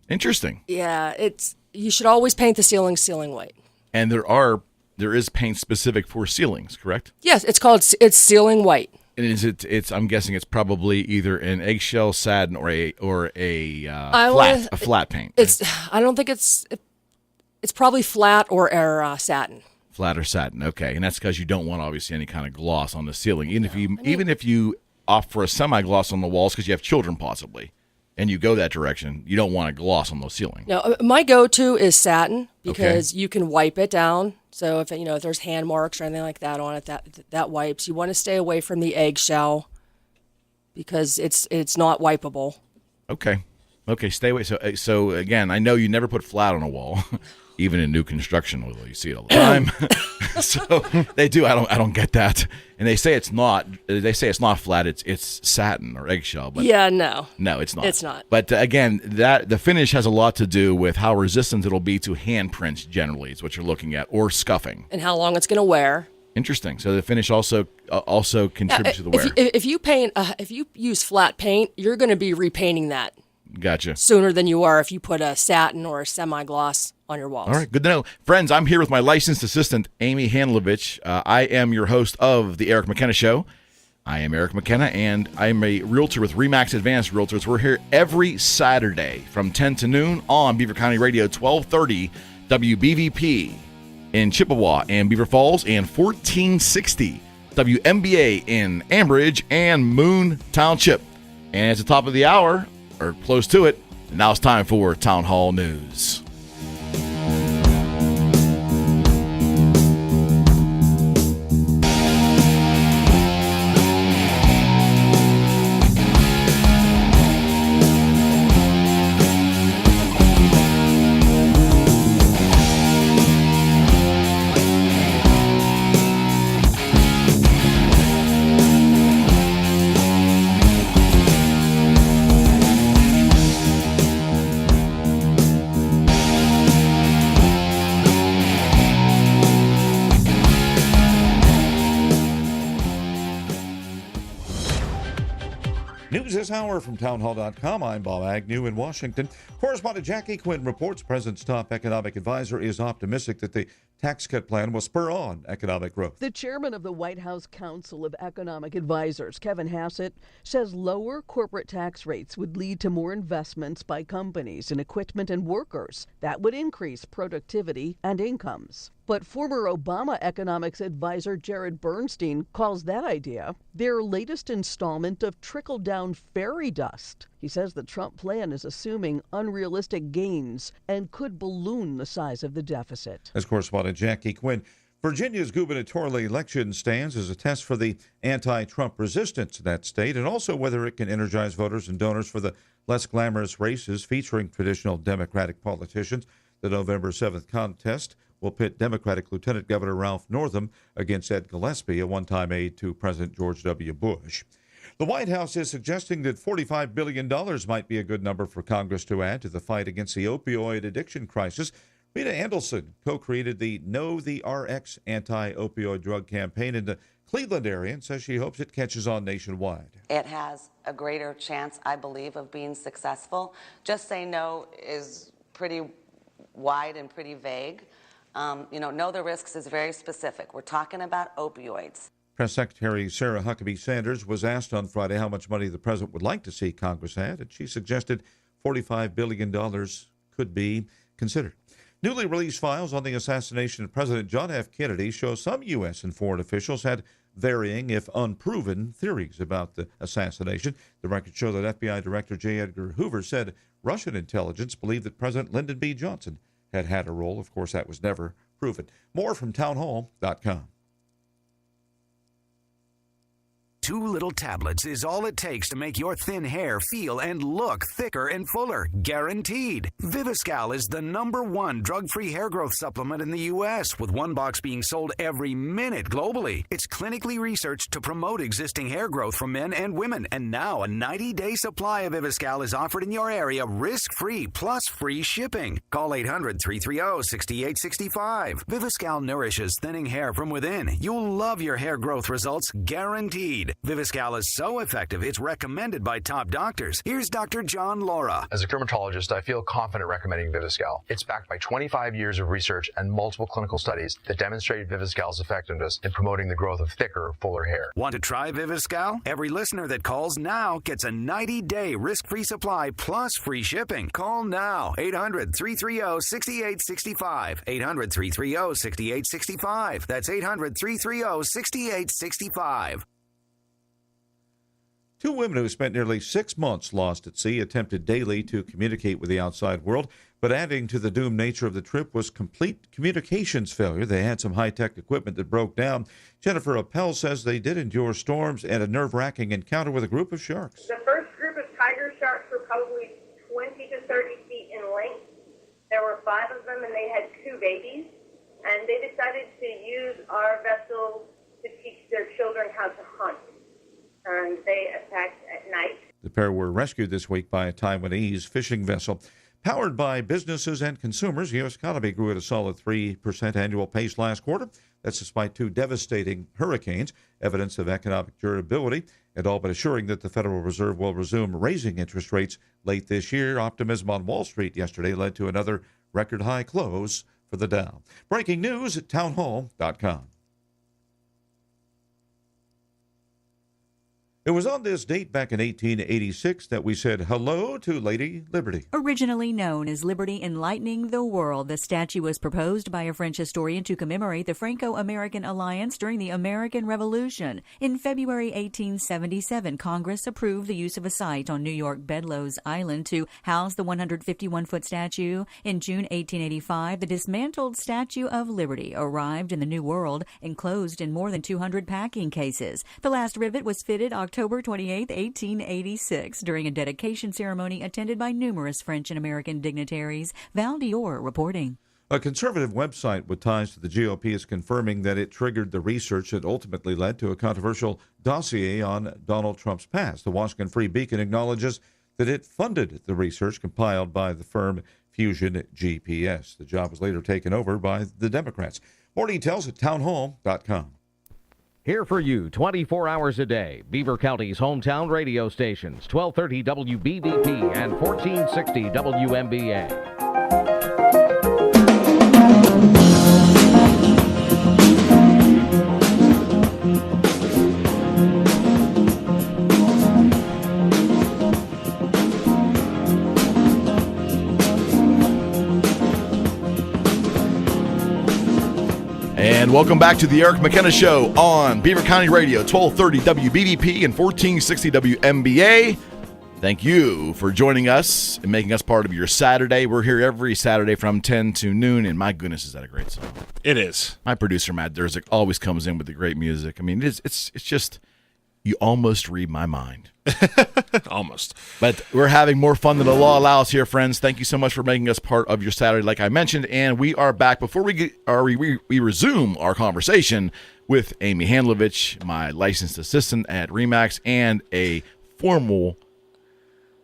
Interesting. Yeah, you should always paint the ceilings ceiling white. And there is paint specific for ceilings, correct? Yes, it's ceiling white. And it's I'm guessing it's probably either an eggshell satin or a flat paint. I don't think it's probably flat or satin. Flat or satin, okay. And that's because you don't want obviously any kind of gloss on the ceiling. Even if you opt for a semi-gloss on the walls because you have children possibly, and you go that direction, you don't want a gloss on the ceiling. No, my go-to is satin because you can wipe it down. So if there's hand marks or anything like that on it, that wipes. You want to stay away from the eggshell because it's not wipeable. Okay, stay away. So again, I know you never put flat on a wall, even in new construction, although you see it all the time. So they do. I don't get that. And they say it's not. They say it's not flat. It's satin or eggshell. But yeah, no, it's not. It's not. But again, the finish has a lot to do with how resistant it'll be to handprints. Generally, is what you're looking at, or scuffing, and how long it's going to wear. Interesting. So the finish also contributes to the wear. If you use flat paint, you're going to be repainting that. Gotcha. Sooner than you are if you put a satin or a semi-gloss on your walls. All right, good to know. Friends, I'm here with my licensed assistant, Amy Handlovich. I am your host of the Eric McKenna Show. I am Eric McKenna, and I'm a realtor with RE/MAX Advanced Realtors. We're here every Saturday from 10 to noon on Beaver County Radio, 1230 WBVP in Chippewa and Beaver Falls, and 1460 WMBA in Ambridge and Moon Township. And at the top of the hour, or close to it, now it's time for Town Hall News. News this hour from townhall.com. I'm Bob Agnew in Washington. Correspondent Jackie Quinn reports President's top economic advisor is optimistic that the tax cut plan will spur on economic growth. The chairman of the White House Council of Economic Advisors, Kevin Hassett, says lower corporate tax rates would lead to more investments by companies in equipment and workers. That would increase productivity and incomes. But former Obama economics advisor Jared Bernstein calls that idea their latest installment of trickle-down fairy dust. He says the Trump plan is assuming unrealistic gains and could balloon the size of the deficit. As correspondent Jackie Quinn, Virginia's gubernatorial election stands as a test for the anti-Trump resistance in that state and also whether it can energize voters and donors for the less glamorous races featuring traditional Democratic politicians. The November 7th contest will pit Democratic Lieutenant Governor Ralph Northam against Ed Gillespie, a one-time aide to President George W. Bush. The White House is suggesting that $45 billion might be a good number for Congress to add to the fight against the opioid addiction crisis. Rita Andelson co-created the Know the RX anti-opioid drug campaign in the Cleveland area and says she hopes it catches on nationwide. It has a greater chance, I believe, of being successful. Just say no is pretty wide and pretty vague. Know the risks is very specific. We're talking about opioids. Press Secretary Sarah Huckabee Sanders was asked on Friday how much money the president would like to see Congress add, and she suggested $45 billion could be considered. Newly released files on the assassination of President John F. Kennedy show some U.S. and foreign officials had varying, if unproven, theories about the assassination. The records show that FBI Director J. Edgar Hoover said Russian intelligence believed that President Lyndon B. Johnson had a role. Of course, that was never proven. More from townhall.com. 2 little tablets is all it takes to make your thin hair feel and look thicker and fuller, guaranteed. Viviscal is the #1 drug-free hair growth supplement in the U.S., with 1 box being sold every minute globally. It's clinically researched to promote existing hair growth for men and women, and now a 90-day supply of Viviscal is offered in your area risk-free plus free shipping. Call 800-330-6865. Viviscal nourishes thinning hair from within. You'll love your hair growth results, guaranteed. Viviscal is so effective, it's recommended by top doctors. Here's Dr. John Laura. As a dermatologist, I feel confident recommending Viviscal. It's backed by 25 years of research and multiple clinical studies that demonstrate Viviscal's effectiveness in promoting the growth of thicker, fuller hair. Want to try Viviscal? Every listener that calls now gets a 90-day risk-free supply plus free shipping. Call now. 800-330-6865. 800-330-6865. That's 800-330-6865. 2 women who spent nearly 6 months lost at sea attempted daily to communicate with the outside world, but adding to the doomed nature of the trip was complete communications failure. They had some high-tech equipment that broke down. Jennifer Appel says they did endure storms and a nerve-wracking encounter with a group of sharks. The first group of tiger sharks were probably 20 to 30 feet in length. There were 5 of them, and they had 2 babies. And they decided to use our vessel to teach their children how to hunt. And they attacked at night. The pair were rescued this week by a Taiwanese fishing vessel. Powered by businesses and consumers, the U.S. economy grew at a solid 3% annual pace last quarter. That's despite 2 devastating hurricanes, evidence of economic durability, and all but assuring that the Federal Reserve will resume raising interest rates late this year. Optimism on Wall Street yesterday led to another record-high close for the Dow. Breaking news at townhall.com. It was on this date back in 1886 that we said hello to Lady Liberty. Originally known as Liberty Enlightening the World, the statue was proposed by a French historian to commemorate the Franco-American alliance during the American Revolution. In February 1877, Congress approved the use of a site on New York Bedloes Island to house the 151-foot statue. In June 1885, the dismantled Statue of Liberty arrived in the New World, enclosed in more than 200 packing cases. The last rivet was fitted October 28, 1886, during a dedication ceremony attended by numerous French and American dignitaries. Val Dior reporting. A conservative website with ties to the GOP is confirming that it triggered the research that ultimately led to a controversial dossier on Donald Trump's past. The Washington Free Beacon acknowledges that it funded the research compiled by the firm Fusion GPS. The job was later taken over by the Democrats. More details at townhall.com. Here for you 24 hours a day. Beaver County's hometown radio stations, 1230 WBVP and 1460 WMBA. And welcome back to the Eric McKenna Show on Beaver County Radio, 1230 WBVP and 1460 WMBA. Thank you for joining us and making us part of your Saturday. We're here every Saturday from 10 to noon, and my goodness, is that a great song. It is. My producer, Matt Durzik, always comes in with the great music. I mean, it's just, you almost read my mind. Almost. But we're having more fun than the law allows here, friends. Thank you so much for making us part of your Saturday, like I mentioned. And we are back. Before we resume our conversation with Amy Handlovich, my licensed assistant at RE/MAX, and a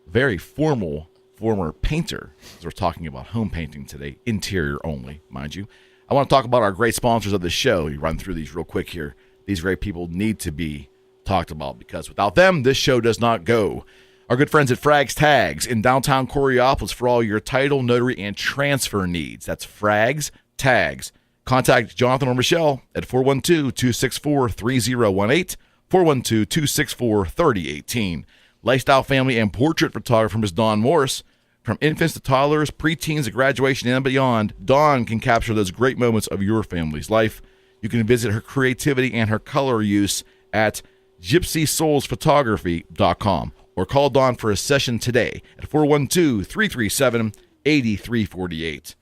very formal former painter, as we're talking about home painting today, interior only, mind you. I want to talk about our great sponsors of the show. You run through these real quick here. These great people need to be talked about, because without them, this show does not go. Our good friends at Frags Tags in downtown Coraopolis for all your title, notary, and transfer needs. That's Frags Tags. Contact Jonathan or Michelle at 412-264-3018, 412-264-3018. Lifestyle, family, and portrait photographer Ms. Dawn Morris. From infants to toddlers, preteens to graduation and beyond, Dawn can capture those great moments of your family's life. You can visit her creativity and her color use at gypsysoulsphotography.com or call Dawn for a session today at 412-337-8348.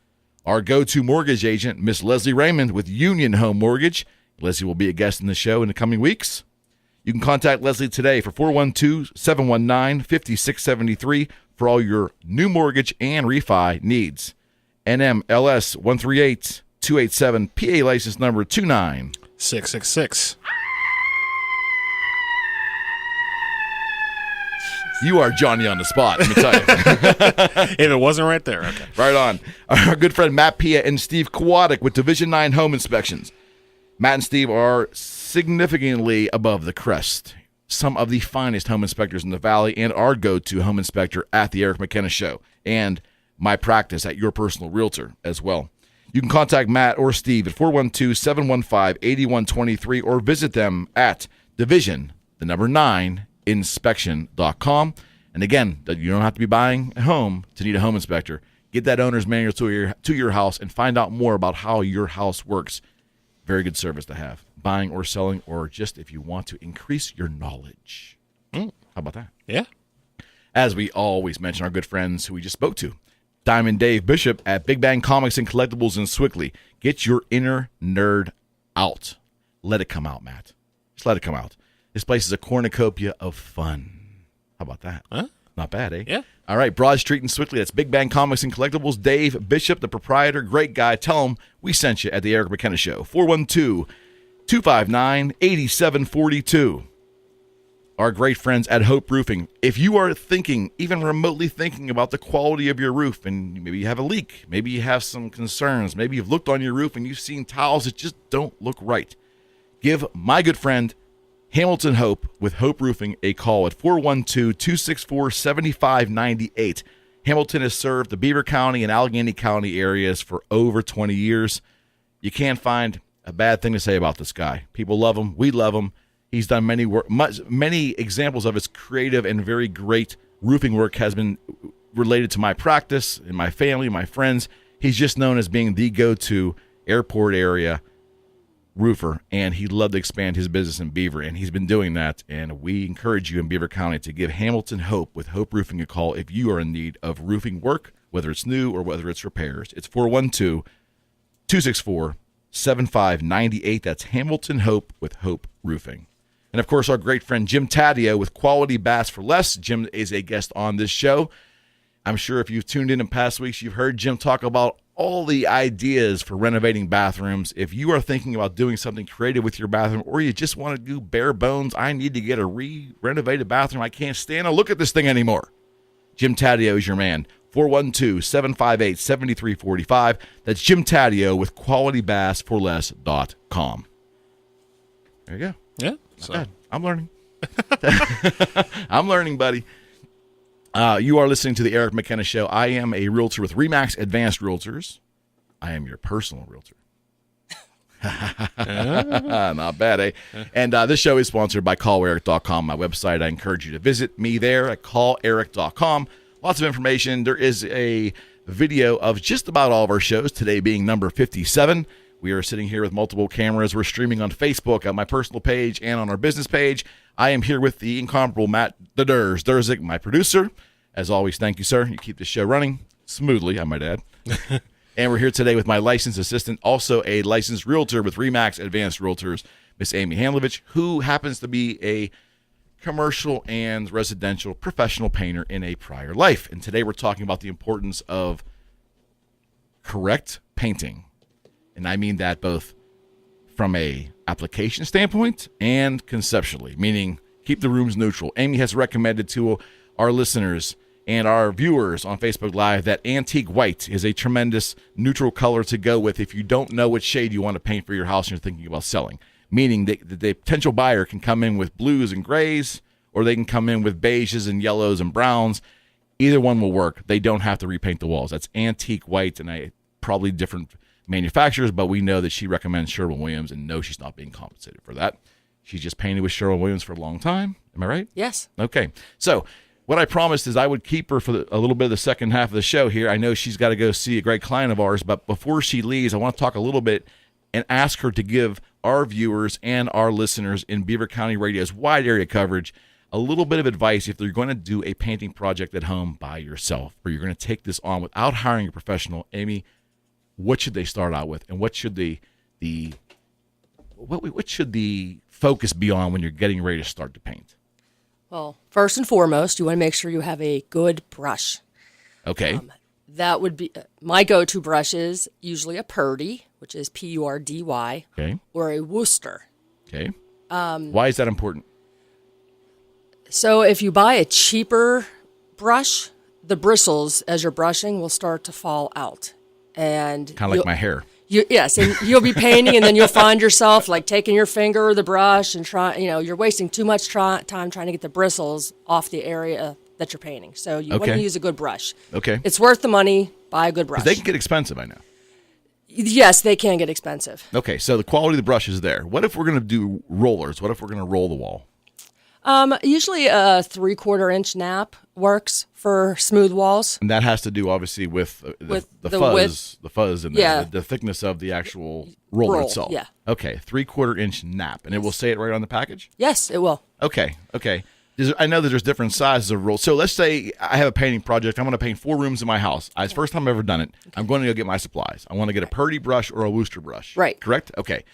Our go-to mortgage agent, Miss Leslie Raymond with Union Home Mortgage. Leslie will be a guest in the show in the coming weeks. You can contact Leslie today for 412-719-5673 for all your new mortgage and refi needs. NMLS 138287, PA license number 29666. You are Johnny on the spot, let me tell you. If it wasn't right there, okay. Right on. Our good friend Matt Pia and Steve Kwadek with Division 9 Home Inspections. Matt and Steve are significantly above the crest. Some of the finest home inspectors in the Valley, and our go-to home inspector at the Eric McKenna Show, and my practice at Your Personal Realtor as well. You can contact Matt or Steve at 412-715-8123 or visit them at Division, 9, inspection.com. And again, you don't have to be buying a home to need a home inspector. Get that owner's manual to your house and find out more about how your house works. Very good service to have. Buying or selling, or just if you want to increase your knowledge. How about that? Yeah. As we always mention, our good friends who we just spoke to, Diamond Dave Bishop at Big Bang Comics and Collectibles in Swickley. Get your inner nerd out. Let it come out, Matt. Just let it come out. This place is a cornucopia of fun. How about that? Huh? Not bad, eh? Yeah. All right, Broad Street in Swickley. That's Big Bang Comics and Collectibles. Dave Bishop, the proprietor, great guy. Tell him we sent you at the Eric McKenna Show. 412-259-8742. Our great friends at Hope Roofing. If you are thinking, even remotely thinking about the quality of your roof, and maybe you have a leak, maybe you have some concerns, maybe you've looked on your roof and you've seen tiles that just don't look right, give my good friend Hamilton Hope with Hope Roofing a call at 412-264-7598. Hamilton has served the Beaver County and Allegheny County areas for over 20 years. You can't find a bad thing to say about this guy. People love him. We love him. He's done many examples of his creative and very great roofing work has been related to my practice and my family, my friends. He's just known as being the go-to airport area roofer, and he'd love to expand his business in Beaver, and he's been doing that. And we encourage you in Beaver County to give Hamilton Hope with Hope Roofing a call if you are in need of roofing work, whether it's new or whether it's repairs. It's 412-264-7598. That's Hamilton Hope with Hope Roofing. And of course, our great friend Jim Taddeo with Quality Bass for Less. Jim is a guest on this show. I'm sure if you've tuned in past weeks, you've heard Jim talk about all the ideas for renovating bathrooms. If you are thinking about doing something creative with your bathroom, or you just want to do bare bones, I need to get a renovated bathroom. I can't stand to look at this thing anymore. Jim Taddeo is your man. 412-758-7345. That's Jim Taddeo with QualityBassForLess.com. There you go. Yeah. So I'm learning. I'm learning, buddy. You are listening to the Eric McKenna Show. I am a realtor with RE/MAX Advanced Realtors. I am your personal realtor. Not bad, eh? And this show is sponsored by CallEric.com, my website. I encourage you to visit me there at CallEric.com. Lots of information. There is a video of just about all of our shows, today being number 57. We are sitting here with multiple cameras. We're streaming on Facebook, on my personal page, and on our business page. I am here with the incomparable Matt Durzik, my producer. As always, thank you, sir. You keep the show running smoothly, I might add. And we're here today with my licensed assistant, also a licensed realtor with RE/MAX Advanced Realtors, Miss Amy Handlovich, who happens to be a commercial and residential professional painter in a prior life. And today we're talking about the importance of correct painting. And I mean that both from a application standpoint and conceptually, meaning keep the rooms neutral. Amy has recommended to our listeners and our viewers on Facebook Live that antique white is a tremendous neutral color to go with if you don't know which shade you want to paint for your house and you're thinking about selling. Meaning that the potential buyer can come in with blues and grays, or they can come in with beiges and yellows and browns. Either one will work. They don't have to repaint the walls. That's antique white, and probably different manufacturers, but we know that she recommends Sherwin-Williams, and no, she's not being compensated for that. She's just painted with Sherwin-Williams for a long time. Am I right? Yes. Okay. So what I promised is I would keep her for a little bit of the second half of the show here. I know she's got to go see a great client of ours, but before she leaves, I want to talk a little bit and ask her to give our viewers and our listeners in Beaver County Radio's wide area coverage a little bit of advice if they're going to do a painting project at home by yourself, or you're going to take this on without hiring a professional. Amy, what should they start out with, and what should what should the focus be on when you're getting ready to start to paint? Well, first and foremost, you want to make sure you have a good brush. Okay. That would be my go-to brush is usually a Purdy, which is Purdy, okay, or a Worcester. Okay. Why is that important? So if you buy a cheaper brush, the bristles as you're brushing will start to fall out, and kind of like my hair. Yes, and you'll be painting, and then you'll find yourself like taking your finger or the brush and you're wasting too much time trying to get the bristles off the area that you're painting. So you want to use a good brush. Okay. It's worth the money. Buy a good brush. They can get expensive, I know. Yes, they can get expensive. Okay, so the quality of the brush is there. What if we're going to do rollers? What if we're going to roll the wall? Usually a 3/4 inch nap works for smooth walls. And that has to do obviously with the fuzz and the thickness of the actual roller itself. Yeah. Okay, 3/4 inch nap, and it will say it right on the package? Yes, it will. Okay. I know that there's different sizes of rolls. So let's say I have a painting project. I'm going to paint 4 rooms in my house. It's the first time I've ever done it. Okay. I'm going to go get my supplies. I want to get a Purdy brush or a Worcester brush. Right. Correct? Okay.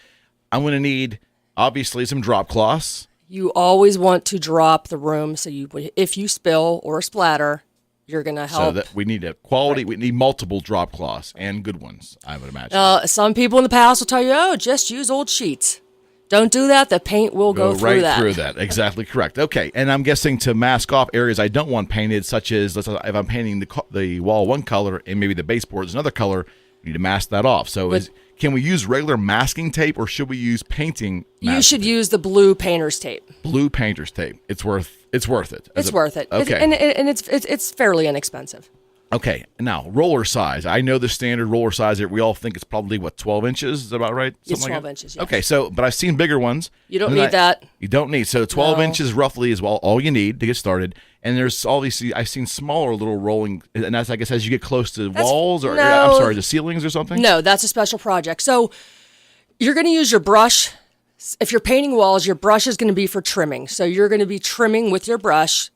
I'm going to need, obviously, some drop cloths. You always want to drop the room, so if you spill or splatter, you're going to help. So that we need a quality. Right. We need multiple drop cloths and good ones, I would imagine. Some people in the past will tell you, just use old sheets. Don't do that. The paint will go through that. Right through that. Exactly correct. Okay, and I'm guessing to mask off areas I don't want painted, such as if I'm painting the wall one color and maybe the baseboard is another color, we need to mask that off. So can we use regular masking tape, or should we use painting? You should use the blue painter's tape. Blue painter's tape. It's worth it. It's worth it. Okay. And it's fairly inexpensive. Okay. Now, roller size. I know the standard roller size. We all think it's probably, 12 inches? Is that about right? It's 12 inches, yes. Okay, but I've seen bigger ones. You don't need that. You don't need. So 12 inches roughly is all you need to get started. And there's obviously, I've seen smaller little rolling, and that's, I guess, as you get close to walls or, the ceilings or something? No, that's a special project. So you're going to use your brush. If you're painting walls, your brush is going to be for trimming. So you're going to be trimming with your brush.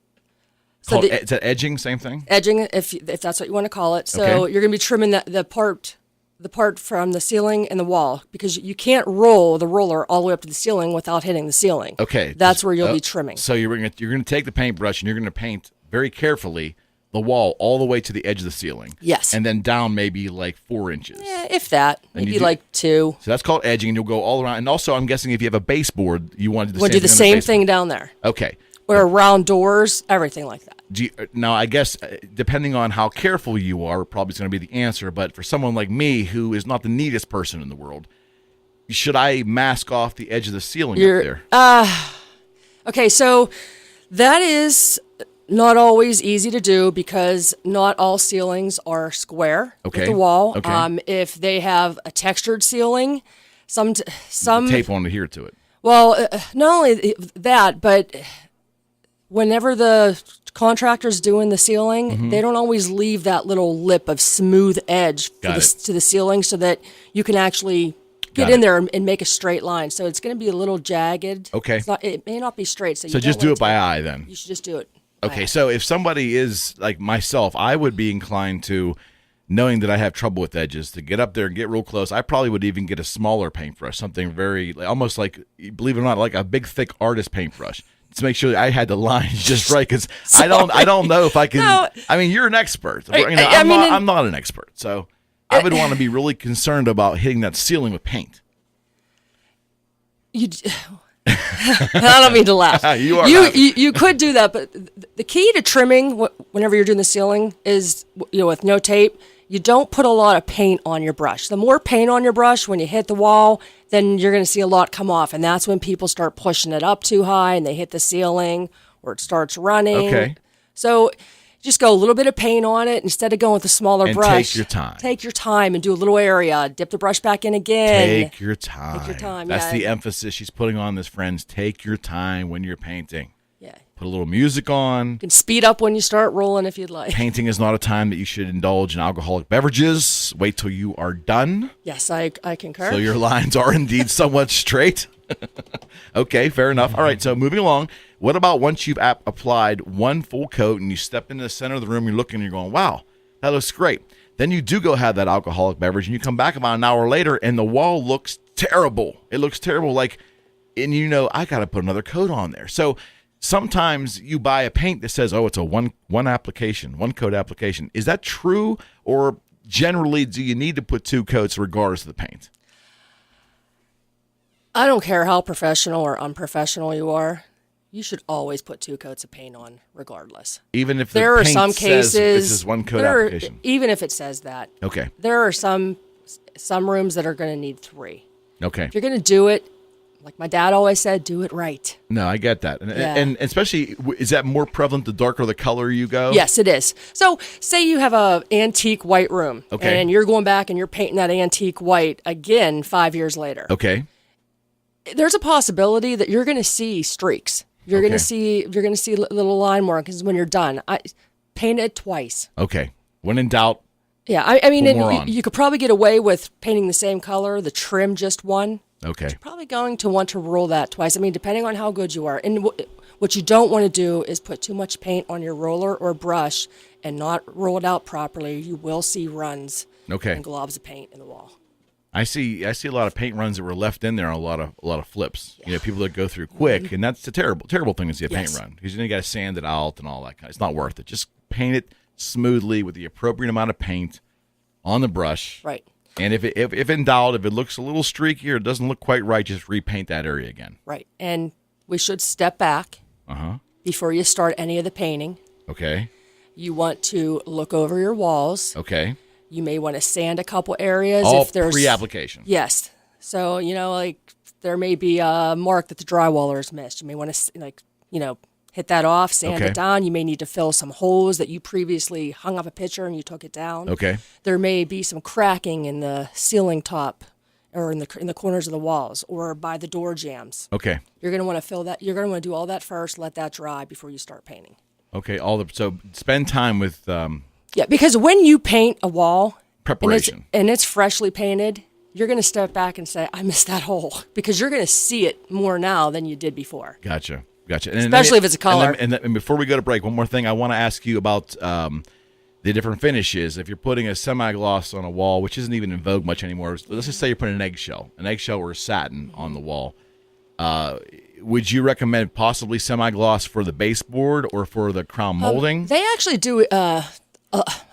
Is that edging, same thing? Edging, if that's what you want to call it. So you're going to be trimming the part from the ceiling and the wall, because you can't roll the roller all the way up to the ceiling without hitting the ceiling. Okay. That's where you'll be trimming. So you're going to take the paintbrush and you're going to paint very carefully the wall all the way to the edge of the ceiling. Yes. And then down maybe 4 inches. Yeah, if that. Maybe 2. So that's called edging, and you'll go all around. And also, I'm guessing if you have a baseboard, you want to do the same thing down there. Okay. Or around doors, everything like that. Now, I guess, depending on how careful you are, probably is going to be the answer. But for someone like me, who is not the neatest person in the world, should I mask off the edge of the ceiling up there? Okay, so that is not always easy to do because not all ceilings are square with the wall. Okay. If they have a textured ceiling, some tape on adhere to it. Well, not only that, but whenever the contractor's doing the ceiling, they don't always leave that little lip of smooth edge to the ceiling so that you can actually get in there and make a straight line. So it's going to be a little jagged. Okay. It may not be straight. So just do it by eye then. You should just do it. Okay, so if somebody is like myself, I would be inclined to, knowing that I have trouble with edges, to get up there and get real close. I probably would even get a smaller paintbrush, something very, almost like, believe it or not, like a big, thick artist paintbrush to make sure I had the lines just right. Because I don't know if I can. No. I mean, you're an expert. I'm not an expert, so I would want to be really concerned about hitting that ceiling with paint. I don't mean to laugh. You could do that, but the key to trimming whenever you're doing the ceiling is, with no tape, you don't put a lot of paint on your brush. The more paint on your brush when you hit the wall, then you're going to see a lot come off, and that's when people start pushing it up too high and they hit the ceiling or it starts running. Okay. So just go a little bit of paint on it instead of going with a smaller brush. Take your time. Take your time and do a little area. Dip the brush back in again. Take your time. Take your time. That's the emphasis she's putting on this, friends. Take your time when you're painting. Yeah. Put a little music on. You can speed up when you start rolling if you'd like. Painting is not a time that you should indulge in alcoholic beverages. Wait till you are done. Yes, I concur. So your lines are indeed somewhat straight. Okay, fair enough. All right, so moving along. What about once you've applied one full coat and you step into the center of the room, you're looking and you're going, wow, that looks great. Then you do go have that alcoholic beverage and you come back about an hour later and the wall looks terrible. It looks terrible. And I got to put another coat on there. So sometimes you buy a paint that says, oh, it's a one coat application. Is that true? Or generally, do you need to put 2 coats regardless of the paint? I don't care how professional or unprofessional you are. You should always put 2 coats of paint on regardless. Even if there are paint some cases, says this is 1 coat application? Even if it says that. Okay. There are some rooms that are going to need 3. Okay. If you're going to do it, like my dad always said, do it right. No, I get that. And especially, is that more prevalent the darker the color you go? Yes, it is. So say you have a antique white room. Okay. And you're going back and you're painting that antique white again 5 years later. Okay. There's a possibility that you're going to see streaks. You're going to see little line markings when you're done. Paint it twice. Okay. When in doubt. Yeah, I mean, you could probably get away with painting the same color, the trim just one. Okay. But you're probably going to want to roll that twice. I mean, depending on how good you are. And what you don't want to do is put too much paint on your roller or brush and not roll it out properly. You will see runs and globs of paint in the wall. I see a lot of paint runs that were left in there on a lot of flips. Yeah. People that go through quick, and that's a terrible thing to see a paint run because you got to sand it out and all that kind. It's not worth it. Just paint it smoothly with the appropriate amount of paint on the brush. Right. And if in doubt, if it looks a little streaky or it doesn't look quite right, just repaint that area again. Right. And we should step back before you start any of the painting. Okay. You want to look over your walls. Okay. You may want to sand a couple areas all if there's pre-application. Yes. So, there may be a mark that the drywaller has missed. You may want to hit that off, sand it down. You may need to fill some holes that you previously hung up a picture and you took it down. Okay. There may be some cracking in the ceiling top or in the corners of the walls or by the door jambs. Okay. You're going to want to fill that. You're going to want to do all that first, let that dry before you start painting. Okay. So spend time with yeah, because when you paint a wall preparation and it's freshly painted, you're going to step back and say, I missed that hole, because you're going to see it more now than you did before. Gotcha. And especially if it's a color. And before we go to break, one more thing I want to ask you about the different finishes. If you're putting a semi-gloss on a wall, which isn't even in vogue much anymore, let's just say you're putting an eggshell or satin on the wall. Would you recommend possibly semi-gloss for the baseboard or for the crown molding? They actually do.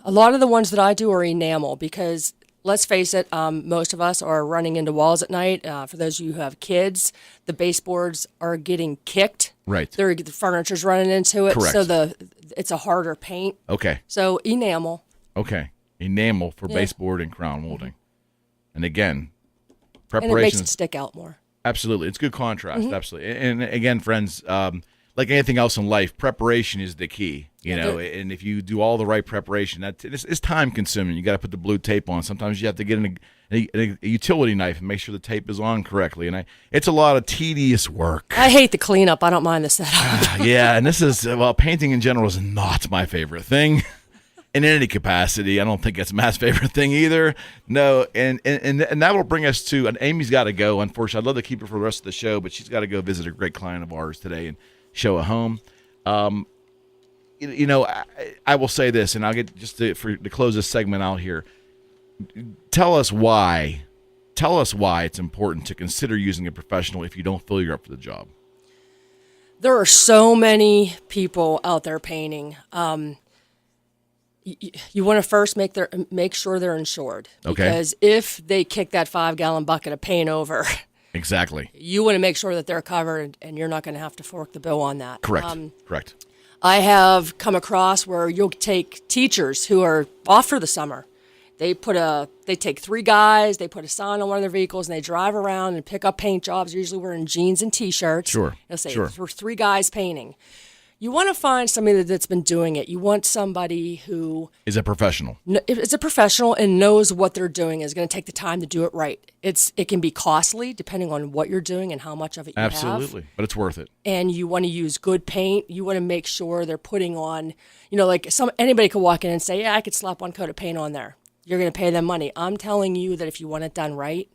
A lot of the ones that I do are enamel because, let's face it, most of us are running into walls at night. For those of you who have kids, the baseboards are getting kicked. Right. The furniture's running into it. Correct. So it's a harder paint. Okay. So enamel. Okay. Enamel for baseboard and crown molding. And again, Preparation. And it makes it stick out more. Absolutely. It's good contrast. Mhm. Absolutely. And again, friends, like anything else in life, preparation is the key. You know, and if you do all the right preparation, it's time consuming. You got to put the blue tape on. Sometimes you have to get a utility knife and make sure the tape is on correctly. And it's a lot of tedious work. I hate the cleanup. I don't mind the setup. Yeah, and this is, well, painting in general is not my favorite thing. In any capacity, I don't think it's Matt's favorite thing either. No, and that will bring us to, and Amy's got to go, unfortunately. I'd love to keep her for the rest of the show, but she's got to go visit a great client of ours today and show a home. You know, I will say this, and I'll get just to close this segment out here. Tell us why it's important to consider using a professional if you don't feel you're up for the job. There are so many people out there painting. You want to first make sure they're insured. Okay. Because if they kick that 5-gallon bucket of paint over, exactly, you want to make sure that they're covered, and you're not going to have to fork the bill on that. Correct. Correct. I have come across where you'll take teachers who are off for the summer. They take 3 guys, they put a sign on one of their vehicles, and they drive around and pick up paint jobs, usually wearing jeans and T-shirts. Sure. They'll say, Sure. for 3 guys painting. You want to find somebody that's been doing it. You want somebody who is a professional. Is a professional and knows what they're doing, is going to take the time to do it right. It can be costly depending on what you're doing and how much of it you have. Absolutely, but it's worth it. And you want to use good paint. You want to make sure they're putting on, like anybody could walk in and say, yeah, I could slap 1 coat of paint on there. You're going to pay them money. I'm telling you that if you want it done right,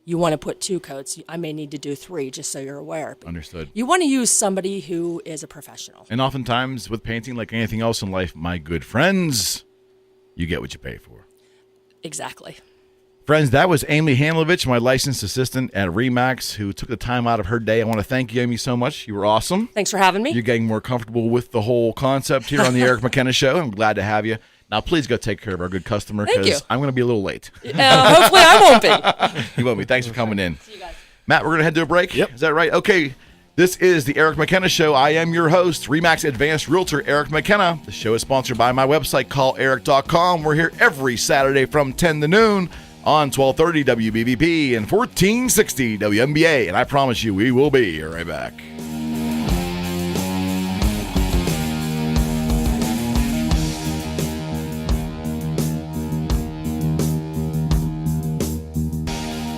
you want to put 2 coats. I may need to do 3, just so you're aware. Understood. You want to use somebody who is a professional. And oftentimes with painting, like anything else in life, my good friends, you get what you pay for. Exactly. Friends, that was Amy Hanlovich, my licensed assistant at RE/MAX, who took the time out of her day. I want to thank you, Amy, so much. You were awesome. Thanks for having me. You're getting more comfortable with the whole concept here on the Eric McKenna Show. I'm glad to have you. Now, please go take care of our good customer, because I'm going to be a little late. Hopefully I won't be. You won't be. Thanks for coming in. See you guys. Matt, we're going to head to a break? Yep. Is that right? Okay. This is the Eric McKenna Show. I am your host, RE/MAX Advanced Realtor Eric McKenna. The show is sponsored by my website, calleric.com. We're here every Saturday from 10 to noon on 1230 WBVP and 1460 WMBA. And I promise you, we will be right back.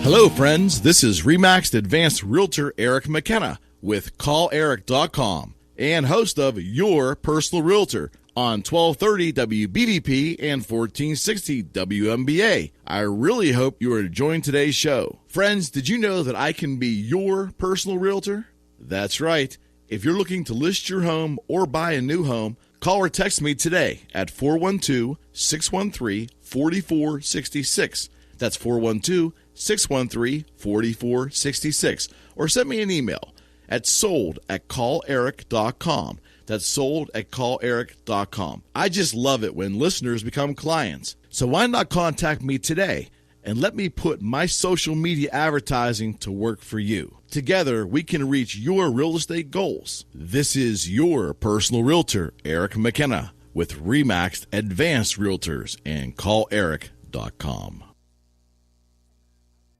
Hello, friends. This is RE/MAX Advanced Realtor Eric McKenna with calleric.com and host of Your Personal Realtor on 1230 WBVP and 1460 WMBA. I really hope you are enjoying today's show. Friends, did you know that I can be your personal realtor? That's right. If you're looking to list your home or buy a new home, call or text me today at 412-613-4466. That's 412-613-4466. Or send me an email at sold@calleric.com. That's sold@calleric.com. I just love it when listeners become clients. So why not contact me today and let me put my social media advertising to work for you. Together, we can reach your real estate goals. This is your personal realtor, Eric McKenna, with RE/MAX Advanced Realtors and calleric.com.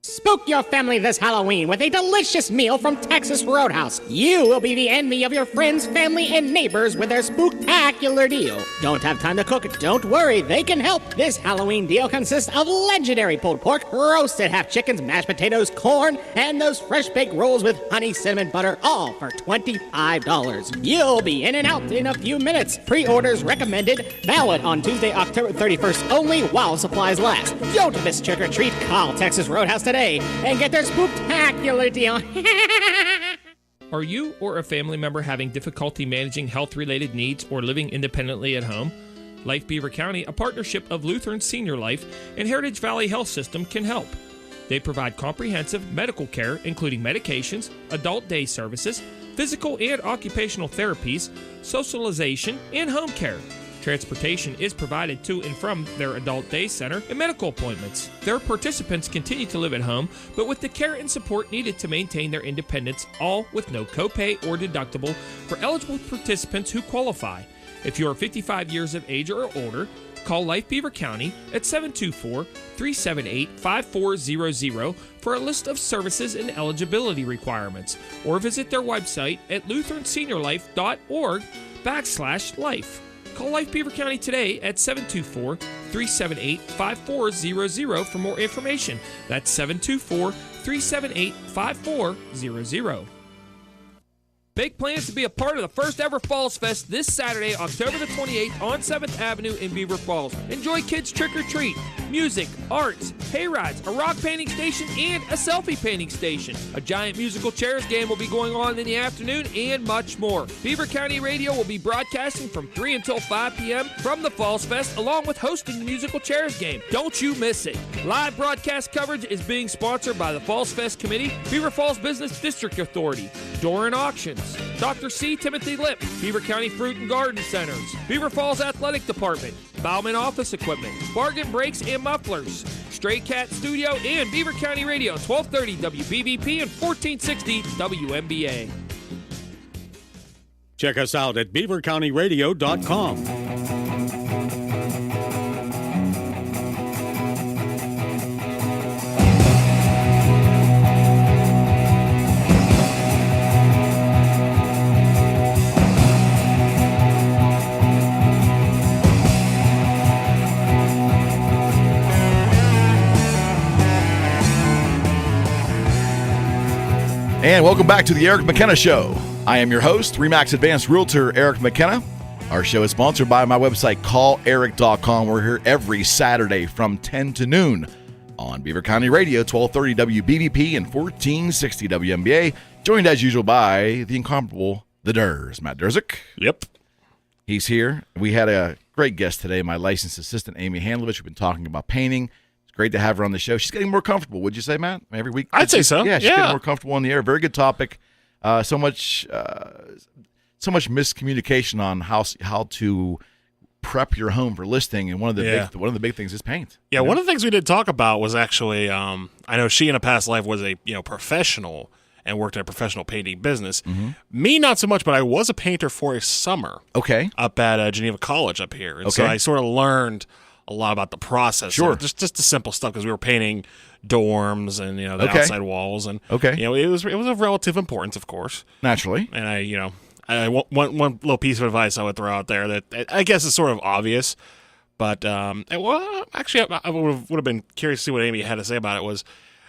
Spook your family this Halloween with a delicious meal from Texas Roadhouse. You will be the envy of your friends, family, and neighbors with their spooktacular deal. Don't have time to cook? Don't worry, they can help. This Halloween deal consists of legendary pulled pork, roasted half chickens, mashed potatoes, corn, and those fresh baked rolls with honey cinnamon butter, all for $25. You'll be in and out in a few minutes. Pre-orders recommended. Valid on Tuesday, October 31st only while supplies last. Don't miss trick or treat. Call Texas Roadhouse today and get their spooktacular deal. Are you or a family member having difficulty managing health-related needs or living independently at home? Life Beaver County, a partnership of Lutheran Senior Life and Heritage Valley Health System, can help. They provide comprehensive medical care, including medications, adult day services, physical and occupational therapies, socialization, and home care. Transportation is provided to and from their adult day center and medical appointments. Their participants continue to live at home, but with the care and support needed to maintain their independence, all with no copay or deductible for eligible participants who qualify. If you are 55 years of age or older, Call Life Beaver County at 724-378-5400 for a list of services and eligibility requirements, or visit their website at lutheranseniorlife.org/life. Call Life Beaver County today at 724-378-5400 for more information. That's 724-378-5400. Big plans to be a part of the first ever Falls Fest this Saturday, October the 28th on 7th Avenue in Beaver Falls. Enjoy kids trick-or-treat, music, arts, hay rides, a rock painting station, and a selfie painting station. A giant musical chairs game will be going on in the afternoon and much more. Beaver County Radio will be broadcasting from 3 until 5 p.m. from the Falls Fest, along with hosting the musical chairs game. Don't you miss it. Live broadcast coverage is being sponsored by the Falls Fest Committee, Beaver Falls Business District Authority, Doran Auctions, Dr. C. Timothy Lip, Beaver County Fruit and Garden Centers, Beaver Falls Athletic Department, Bauman Office Equipment, Bargain Brakes and Mufflers, Stray Cat Studio, and Beaver County Radio, 1230 WBVP and 1460 WMBA. Check us out at beavercountyradio.com. And welcome back to the Eric McKenna Show. I am your host, RE/MAX Advanced Realtor Eric McKenna. Our show is sponsored by my website, calleric.com. We're here every Saturday from 10 to noon on Beaver County Radio, 1230 WBVP and 1460 WMBA. Joined as usual by the incomparable, the Durs, Matt Durzik. Yep. He's here. We had a great guest today, my licensed assistant, Amy Handlovich. We've been talking about painting. Great to have her on the show. She's getting more comfortable, would you say, Matt? Every week? I'd say so. Yeah, she's getting more comfortable on the air. Very good topic. So much miscommunication on how to prep your home for listing, and one of the big things is paint. Yeah, one of the things we did talk about was actually, I know she in a past life was a professional and worked in a professional painting business. Mm-hmm. Me, not so much, but I was a painter for a summer. Okay. Up at Geneva College up here, and okay. so I sort of learned a lot about the process. Sure. So just the simple stuff, because we were painting dorms and the outside walls, and it was of relative importance, of course, naturally. And I one little piece of advice I would throw out there that I guess is sort of obvious, but actually I would have been curious to see what Amy had to say about it. Was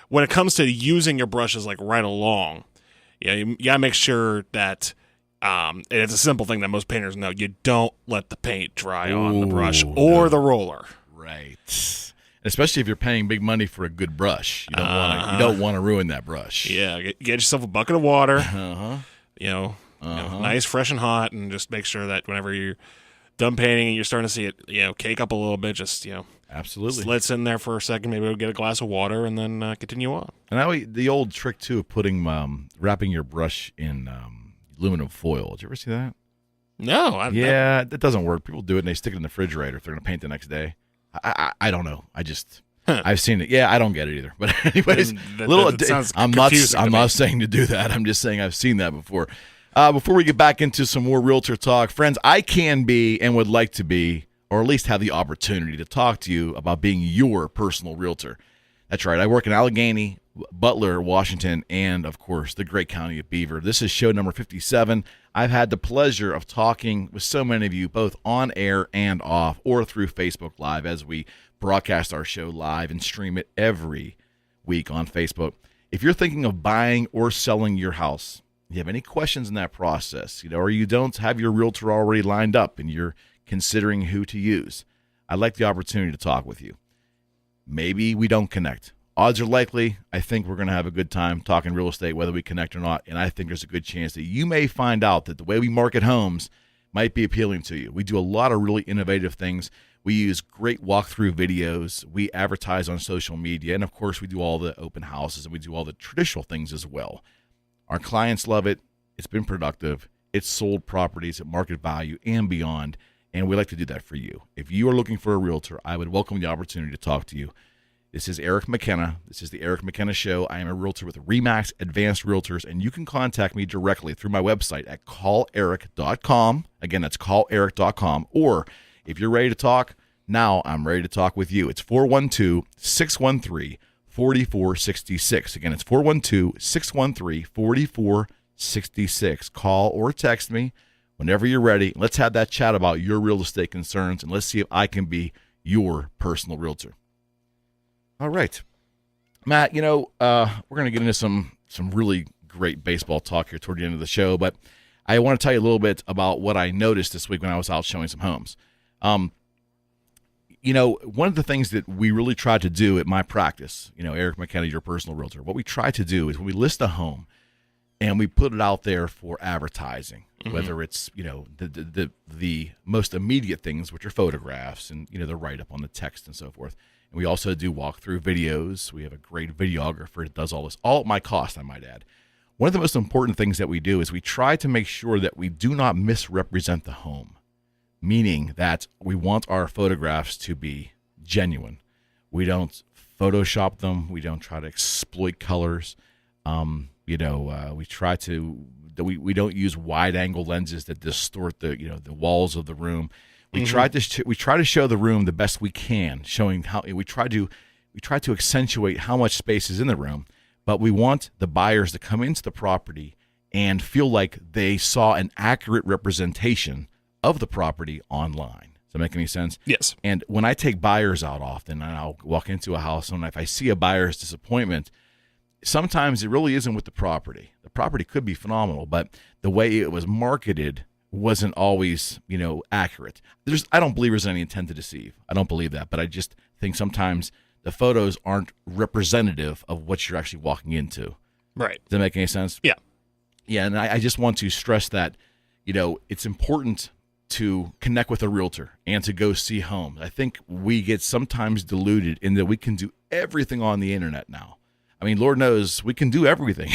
when it comes to using your brushes like right along, you gotta make sure that. And it's a simple thing that most painters know. You don't let the paint dry on the brush or the roller. Right. Especially if you're paying big money for a good brush. You don't want to ruin that brush. Yeah. Get yourself a bucket of water. Nice, fresh and hot, and just make sure that whenever you're done painting and you're starting to see it, cake up a little bit, just, absolutely. Just let it sit in there for a second. Maybe we'll get a glass of water and then continue on. And the old trick, too, of wrapping your brush in aluminum foil. Did you ever see that? No. That doesn't work. People do it and they stick it in the refrigerator if they're going to paint the next day. I don't know. I've seen it. Yeah, I don't get it either. But anyways, I'm not saying to do that. I'm just saying I've seen that before. Before we get back into some more realtor talk, friends, I can be and would like to be, or at least have the opportunity to talk to you about being your personal realtor. That's right. I work in Allegheny, Butler, Washington, and, of course, the great county of Beaver. This is show number 57. I've had the pleasure of talking with so many of you, both on air and off, or through Facebook Live, as we broadcast our show live and stream it every week on Facebook. If you're thinking of buying or selling your house, you have any questions in that process, or you don't have your realtor already lined up and you're considering who to use, I'd like the opportunity to talk with you. Maybe we don't connect. Odds are likely, I think we're going to have a good time talking real estate, whether we connect or not. And I think there's a good chance that you may find out that the way we market homes might be appealing to you. We do a lot of really innovative things. We use great walkthrough videos. We advertise on social media. And, of course, we do all the open houses and we do all the traditional things as well. Our clients love it. It's been productive. It's sold properties at market value and beyond. And we like to do that for you. If you are looking for a realtor, I would welcome the opportunity to talk to you. This is Eric McKenna. This is the Eric McKenna Show. I am a realtor with RE/MAX Advanced Realtors, and you can contact me directly through my website at calleric.com. Again, that's calleric.com. Or if you're ready to talk, Now I'm ready to talk with you. It's 412-613-4466. Again, it's 412-613-4466. Call or text me whenever you're ready. Let's have that chat about your real estate concerns, and let's see if I can be your personal realtor. All right. Matt, we're going to get into some really great baseball talk here toward the end of the show, but I want to tell you a little bit about what I noticed this week when I was out showing some homes. One of the things that we really try to do at my practice, Eric McKenna, your personal realtor, what we try to do is when we list a home and we put it out there for advertising, whether it's, the most immediate things, which are photographs and, the write-up on the text and so forth. And we also do walkthrough videos. We have a great videographer that does all this, all at my cost, I might add. One of the most important things that we do is we try to make sure that we do not misrepresent the home, meaning that we want our photographs to be genuine. We don't Photoshop them. We don't try to exploit colors. We try to we don't use wide-angle lenses that distort the walls of the room. We try to show the room the best we can, showing how we try to accentuate how much space is in the room. But we want the buyers to come into the property and feel like they saw an accurate representation of the property online. Does that make any sense? Yes. And when I take buyers out often, and I'll walk into a house, and if I see a buyer's disappointment, sometimes it really isn't with the property. The property could be phenomenal, but the way it was marketed wasn't always, accurate. I don't believe there's any intent to deceive. I don't believe that, but I just think sometimes the photos aren't representative of what you're actually walking into. Right. Does that make any sense? Yeah. Yeah, and I just want to stress that, it's important to connect with a realtor and to go see homes. I think we get sometimes deluded in that we can do everything on the internet now. I mean, Lord knows we can do everything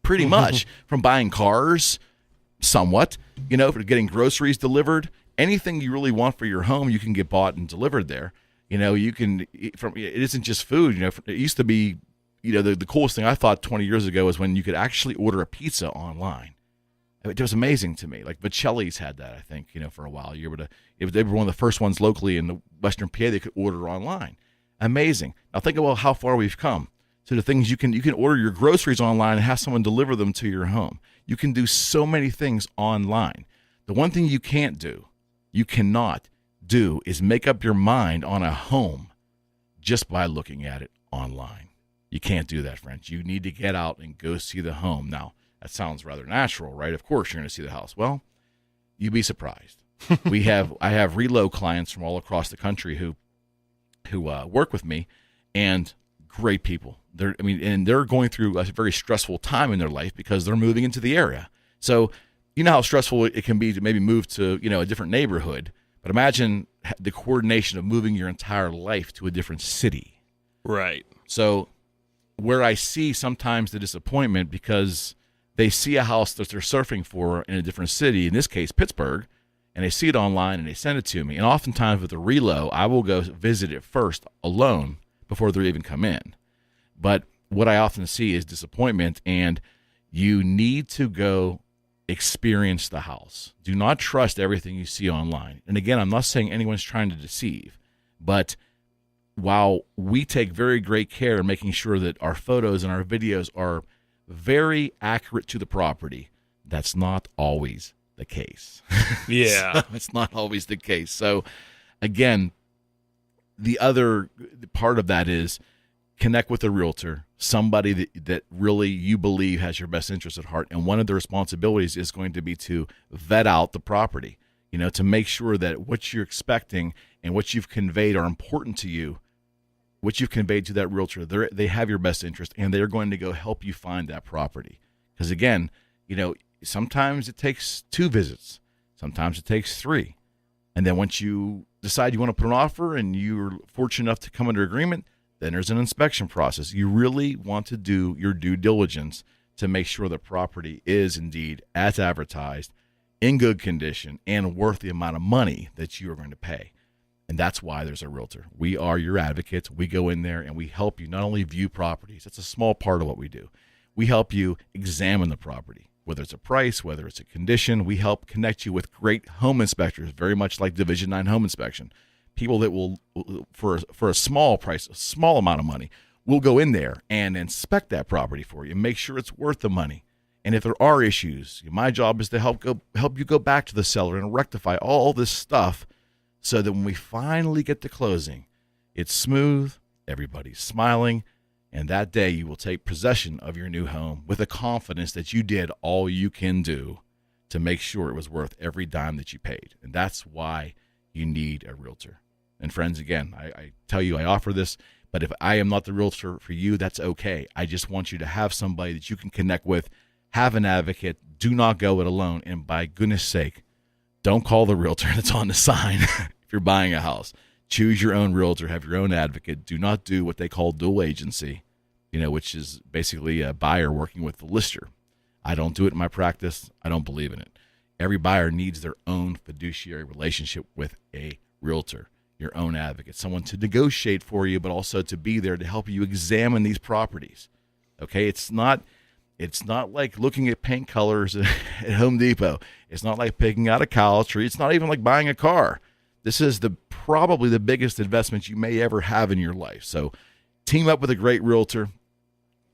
pretty much, from buying cars, somewhat, for getting groceries delivered. Anything you really want for your home, you can get bought and delivered there. It isn't just food. It used to be, the coolest thing I thought 20 years ago was when you could actually order a pizza online. It was amazing to me. Like Bocelli's had that, I think, for a while. They were one of the first ones locally in the Western PA they could order online. Amazing. Now think about how far we've come. So the things you can order your groceries online and have someone deliver them to your home. You can do so many things online. The one thing you cannot do is make up your mind on a home just by looking at it online. You can't do that, friends. You need to get out and go see the home. Now, that sounds rather natural, right? Of course you're going to see the house. Well, you'd be surprised. I have relo clients from all across the country who work with me, and great people. They're going through a very stressful time in their life because they're moving into the area. So you know how stressful it can be to maybe move to, a different neighborhood. But imagine the coordination of moving your entire life to a different city. Right. So where I see sometimes the disappointment because they see a house that they're surfing for in a different city, in this case, Pittsburgh, and they see it online and they send it to me. And oftentimes with a relo, I will go visit it first alone before they even come in. But what I often see is disappointment, and you need to go experience the house. Do not trust everything you see online. And again, I'm not saying anyone's trying to deceive, but while we take very great care in making sure that our photos and our videos are very accurate to the property, that's not always the case. Yeah. It's not always the case. So again, the other part of that is connect with a realtor, somebody that really you believe has your best interest at heart. And one of the responsibilities is going to be to vet out the property, to make sure that what you're expecting and what you've conveyed are important to you, what you've conveyed to that realtor. They have your best interest, and they're going to go help you find that property. Because again, sometimes it takes 2 visits. Sometimes it takes 3. And then once you decide you want to put an offer and you're fortunate enough to come under agreement, then there's an inspection process. You really want to do your due diligence to make sure the property is indeed as advertised, in good condition, and worth the amount of money that you are going to pay. And that's why there's a realtor. We are your advocates. We go in there and we help you not only view properties. That's a small part of what we do. We help you examine the property, whether it's a price, whether it's a condition. We help connect you with great home inspectors, very much like Division 9 home inspection. people that will, for a small price, a small amount of money, will go in there and inspect that property for you and make sure it's worth the money. And if there are issues, my job is to help you go back to the seller and rectify all this stuff so that when we finally get to closing, it's smooth, everybody's smiling, and that day you will take possession of your new home with the confidence that you did all you can do to make sure it was worth every dime that you paid. And that's why you need a realtor. And friends, again, I tell you I offer this, but if I am not the realtor for you, that's okay. I just want you to have somebody that you can connect with, have an advocate. Do not go it alone. And by goodness sake, don't call the realtor that's on the sign if you're buying a house. Choose your own realtor, have your own advocate. Do not do what they call dual agency, which is basically a buyer working with the lister. I don't do it in my practice. I don't believe in it. Every buyer needs their own fiduciary relationship with a realtor, your own advocate, someone to negotiate for you, but also to be there to help you examine these properties. Okay, it's not like looking at paint colors at Home Depot. It's not like picking out a college tree. It's not even like buying a car. This is probably the biggest investment you may ever have in your life. So team up with a great realtor.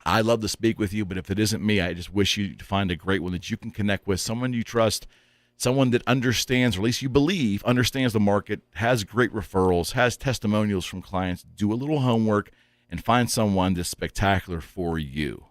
I love to speak with you, but if it isn't me, I just wish you to find a great one that you can connect with, someone you trust, someone that understands, or at least you believe, understands the market, has great referrals, has testimonials from clients. Do a little homework and find someone that's spectacular for you.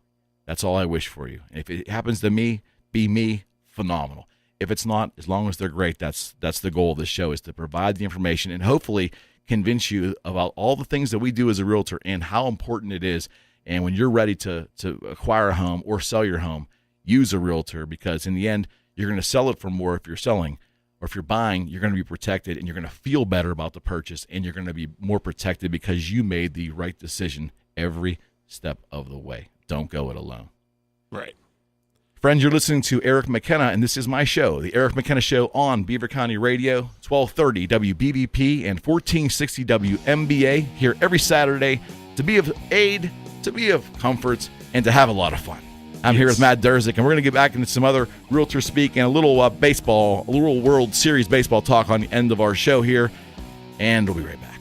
That's all I wish for you. And if it happens to me, be me, phenomenal. If it's not, as long as they're great, that's the goal of this show, is to provide the information and hopefully convince you about all the things that we do as a realtor and how important it is. And when you're ready to acquire a home or sell your home, use a realtor, because in the end, you're going to sell it for more if you're selling, or if you're buying, you're going to be protected and you're going to feel better about the purchase, and you're going to be more protected because you made the right decision every step of the way. Don't go it alone. Right. Friends, you're listening to Eric McKenna, and this is my show, the Eric McKenna Show on Beaver County Radio, 1230 WBVP and 1460 WMBA, here every Saturday to be of aid, to be of comfort, and to have a lot of fun. I'm here with Matt Durzik, and we're going to get back into some other realtor speak and a little baseball, a little World Series baseball talk on the end of our show here, and we'll be right back.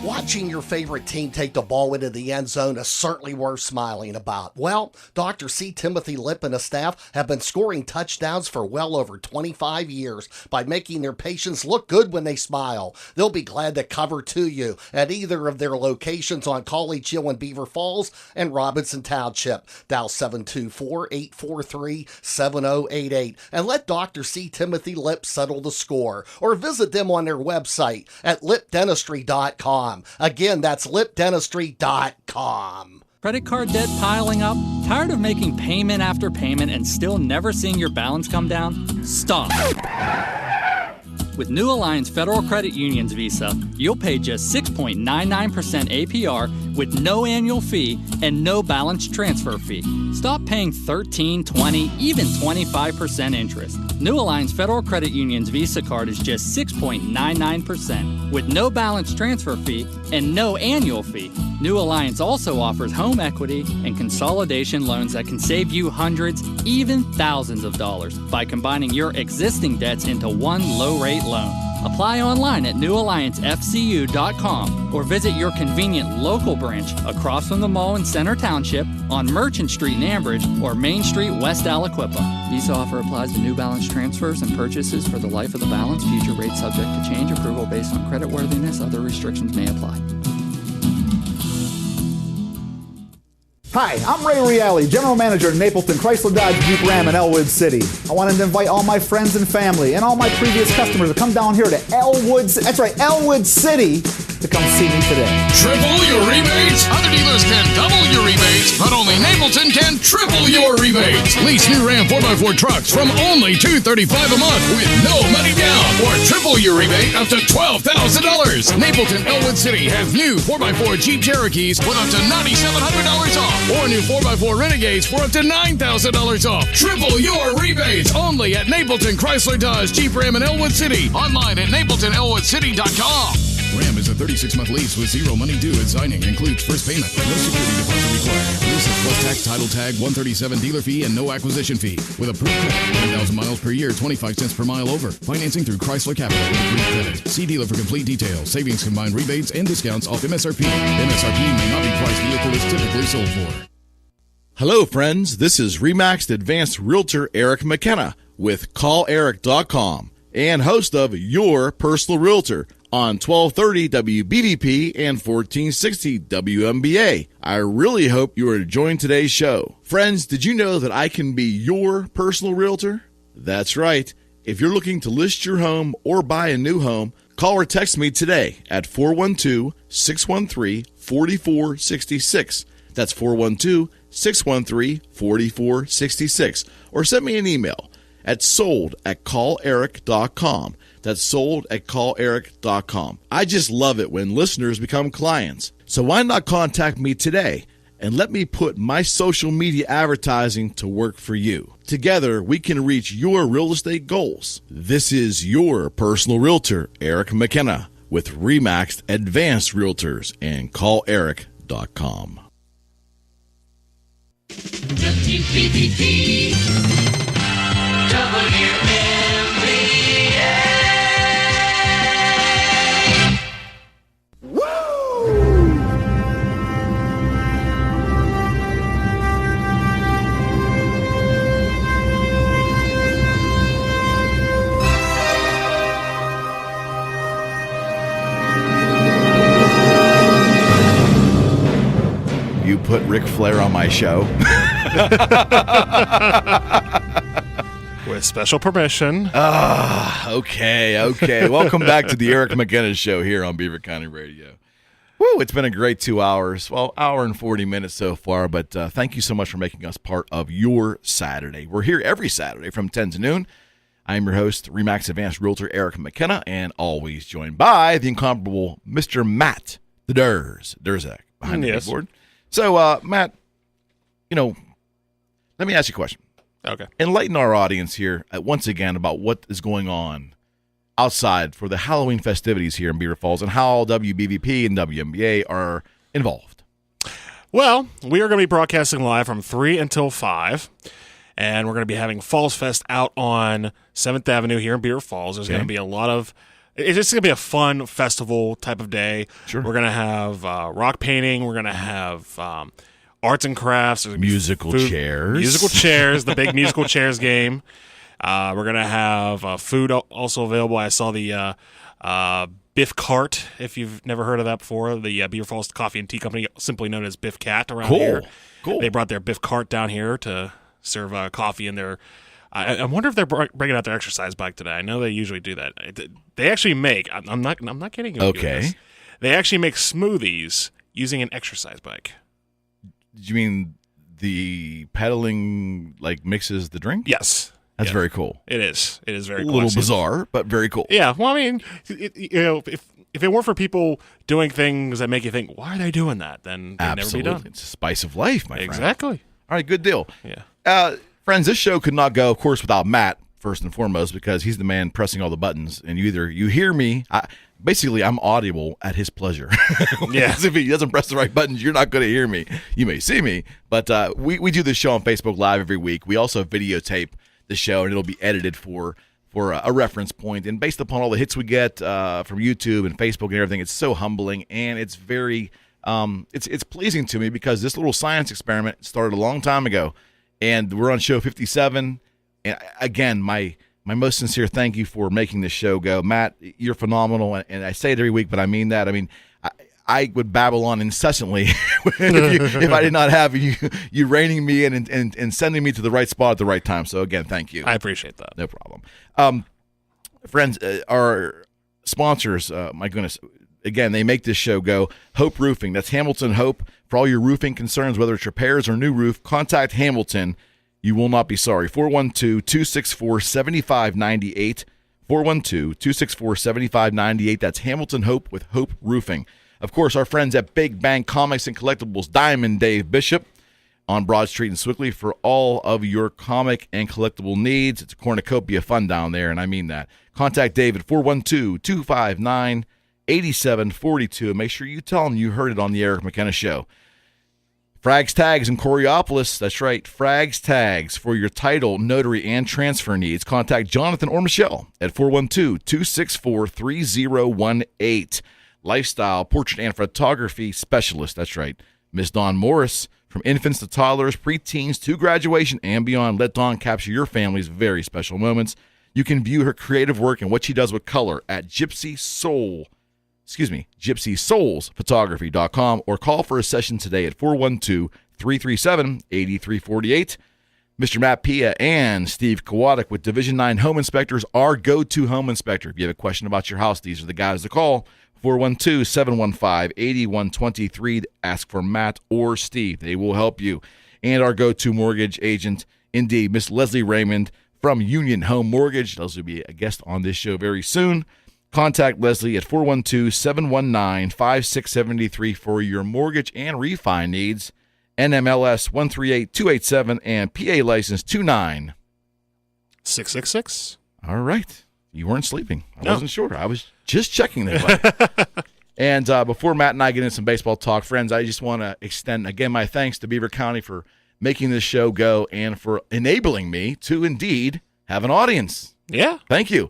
Watching your favorite team take the ball into the end zone is certainly worth smiling about. Well, Dr. C. Timothy Lipp and his staff have been scoring touchdowns for well over 25 years by making their patients look good when they smile. They'll be glad to cover to you at either of their locations on College Hill in Beaver Falls and Robinson Township. Dial 724-843-7088 and let Dr. C. Timothy Lipp settle the score, or visit them on their website at lipdentistry.com. Again, that's lipdentistry.com. Credit card debt piling up? Tired of making payment after payment and still never seeing your balance come down? Stop. With New Alliance Federal Credit Union's Visa, you'll pay just 6.99% APR with no annual fee and no balance transfer fee. Stop paying 13, 20, even 25% interest. New Alliance Federal Credit Union's Visa card is just 6.99% with no balance transfer fee and no annual fee. New Alliance also offers home equity and consolidation loans that can save you hundreds, even thousands of dollars by combining your existing debts into one low-rate loan. Apply online at newalliancefcu.com or visit your convenient local branch across from the mall in Center Township, on Merchant Street in Ambridge, or Main Street, West Aliquippa. Visa offer applies to new balance transfers and purchases for the life of the balance. Future rates subject to change. Approval based on creditworthiness. Other restrictions may apply. Hi, I'm Ray Reale, General Manager at Napleton Chrysler Dodge Jeep Ram in Elwood City. I wanted to invite all my friends and family and all my previous customers to come down here to Elwood City to come see me today. Triple your rebates? Other dealers can double your rebates, but only Napleton can triple your rebates. Lease new Ram 4x4 trucks from only $235 a month with no money down, or triple your rebate up to $12,000. Napleton Elwood City has new 4x4 Jeep Cherokees with up to $9,700 off, or new 4x4 Renegades for up to $9,000 off. Triple your rebates only at Napleton Chrysler Dodge Jeep Ram in Elwood City. Online at napletonelwoodcity.com. RAM is a 36-month lease with 0 money due at signing. Includes first payment. No security deposit required. Lease plus tax, title tag, 137 dealer fee, and no acquisition fee. With approved credit, 10,000 miles per year, 25 cents per mile over. Financing through Chrysler Capital with approved credit. See dealer for complete details. Savings, combined rebates, and discounts off MSRP. MSRP may not be price vehicle is typically sold for. Hello, friends. This is Remaxed Advanced Realtor Eric McKenna with CallEric.com and host of Your Personal Realtor on 1230 WBVP and 1460 WMBA. I really hope you are enjoying today's show. Friends, did you know that I can be your personal realtor? That's right. If you're looking to list your home or buy a new home, call or text me today at 412-613-4466. That's 412-613-4466. Or send me an email at sold@calleric.com. That's sold@calleric.com. I just love it when listeners become clients. So why not contact me today and let me put my social media advertising to work for you. Together, we can reach your real estate goals. This is your personal realtor, Eric McKenna, with Remaxed Advanced Realtors and CallEric.com. WBVP, WMBA. Woo! You put Ric Flair on my show. With special permission. Okay. Welcome back to the Eric McKenna Show here on Beaver County Radio. Woo, it's been a great 2 hours. Well, hour and 40 minutes so far, but thank you so much for making us part of your Saturday. We're here every Saturday from 10 to noon. I'm your host, Remax Advanced Realtor Eric McKenna, and always joined by the incomparable Mr. Matt the Durzak behind the keyboard. So, Matt, let me ask you a question. Okay. Enlighten our audience here once again about what is going on outside for the Halloween festivities here in Beaver Falls and how WBVP and WMBA are involved. Well, we are going to be broadcasting live from 3 until 5, and we're going to be having Falls Fest out on 7th Avenue here in Beaver Falls. There's going to be a lot of... It's just going to be a fun festival type of day. Sure. We're going to have rock painting. We're going to have arts and crafts. Musical chairs. Musical chairs, the big musical chairs game. We're going to have food also available. I saw the Biff Cart, if you've never heard of that before. The Beaver Falls Coffee and Tea Company, simply known as Biff Cat around here. Cool. They brought their Biff Cart down here to serve coffee in their... I wonder if they're bringing out their exercise bike today. I know they usually do that. They actually make. I'm not kidding you. Okay. They actually make smoothies using an exercise bike. You mean the pedaling mixes the drink? Yes. That's very cool. It is. It is very cool. A little bizarre, but very cool. Yeah. Well, I mean, if it weren't for people doing things that make you think, why are they doing that? Then they'd never be done. It's a spice of life, my friend. Exactly. All right. Good deal. Yeah. Friends, this show could not go, of course, without Matt, first and foremost, because he's the man pressing all the buttons. And you hear me. Basically, I'm audible at his pleasure. Yeah. If he doesn't press the right buttons, you're not going to hear me. You may see me, but we do this show on Facebook Live every week. We also videotape the show, and it'll be edited for a reference point. And based upon all the hits we get from YouTube and Facebook and everything, it's so humbling, and it's very it's pleasing to me because this little science experiment started a long time ago. And we're on show 57. And again, my most sincere thank you for making this show go. Matt, you're phenomenal. And I say it every week, but I mean that. I mean, I would babble on incessantly if I did not have you reining me in and sending me to the right spot at the right time. So, again, thank you. I appreciate that. No problem. Friends, our sponsors, my goodness, again, they make this show go. Hope Roofing. That's Hamilton Hope. For all your roofing concerns, whether it's repairs or new roof, contact Hamilton. You will not be sorry. 412-264-7598. 412-264-7598. That's Hamilton Hope with Hope Roofing. Of course, our friends at Big Bang Comics and Collectibles, Diamond Dave Bishop on Broad Street in Swickley for all of your comic and collectible needs. It's a cornucopia of fun down there, and I mean that. Contact Dave at 412-259 8742. Make sure you tell them you heard it on the Eric McKenna Show. Frags Tags in Coriopolis. That's right, Frags Tags for your title, notary, and transfer needs. Contact Jonathan or Michelle at 412-264-3018. Lifestyle, portrait, and photography specialist. That's right, Miss Dawn Morris. From infants to toddlers, preteens to graduation and beyond, let Dawn capture your family's very special moments. You can view her creative work and what she does with color at GypsySoulsphotography.com or call for a session today at 412-337-8348. Mr. Matt Pia and Steve Kowalik with Division 9 Home Inspectors, our go-to home inspector. If you have a question about your house, these are the guys to call. 412-715-8123. Ask for Matt or Steve. They will help you. And our go-to mortgage agent, indeed, Miss Leslie Raymond from Union Home Mortgage. Leslie will be a guest on this show very soon. Contact Leslie at 412-719-5673 for your mortgage and refi needs. NMLS 138287 and PA license 29666. All right. You weren't sleeping. I wasn't sure. I was just checking that. And before Matt and I get into some baseball talk, friends, I just want to extend, again, my thanks to Beaver County for making this show go and for enabling me to indeed have an audience. Yeah. Thank you.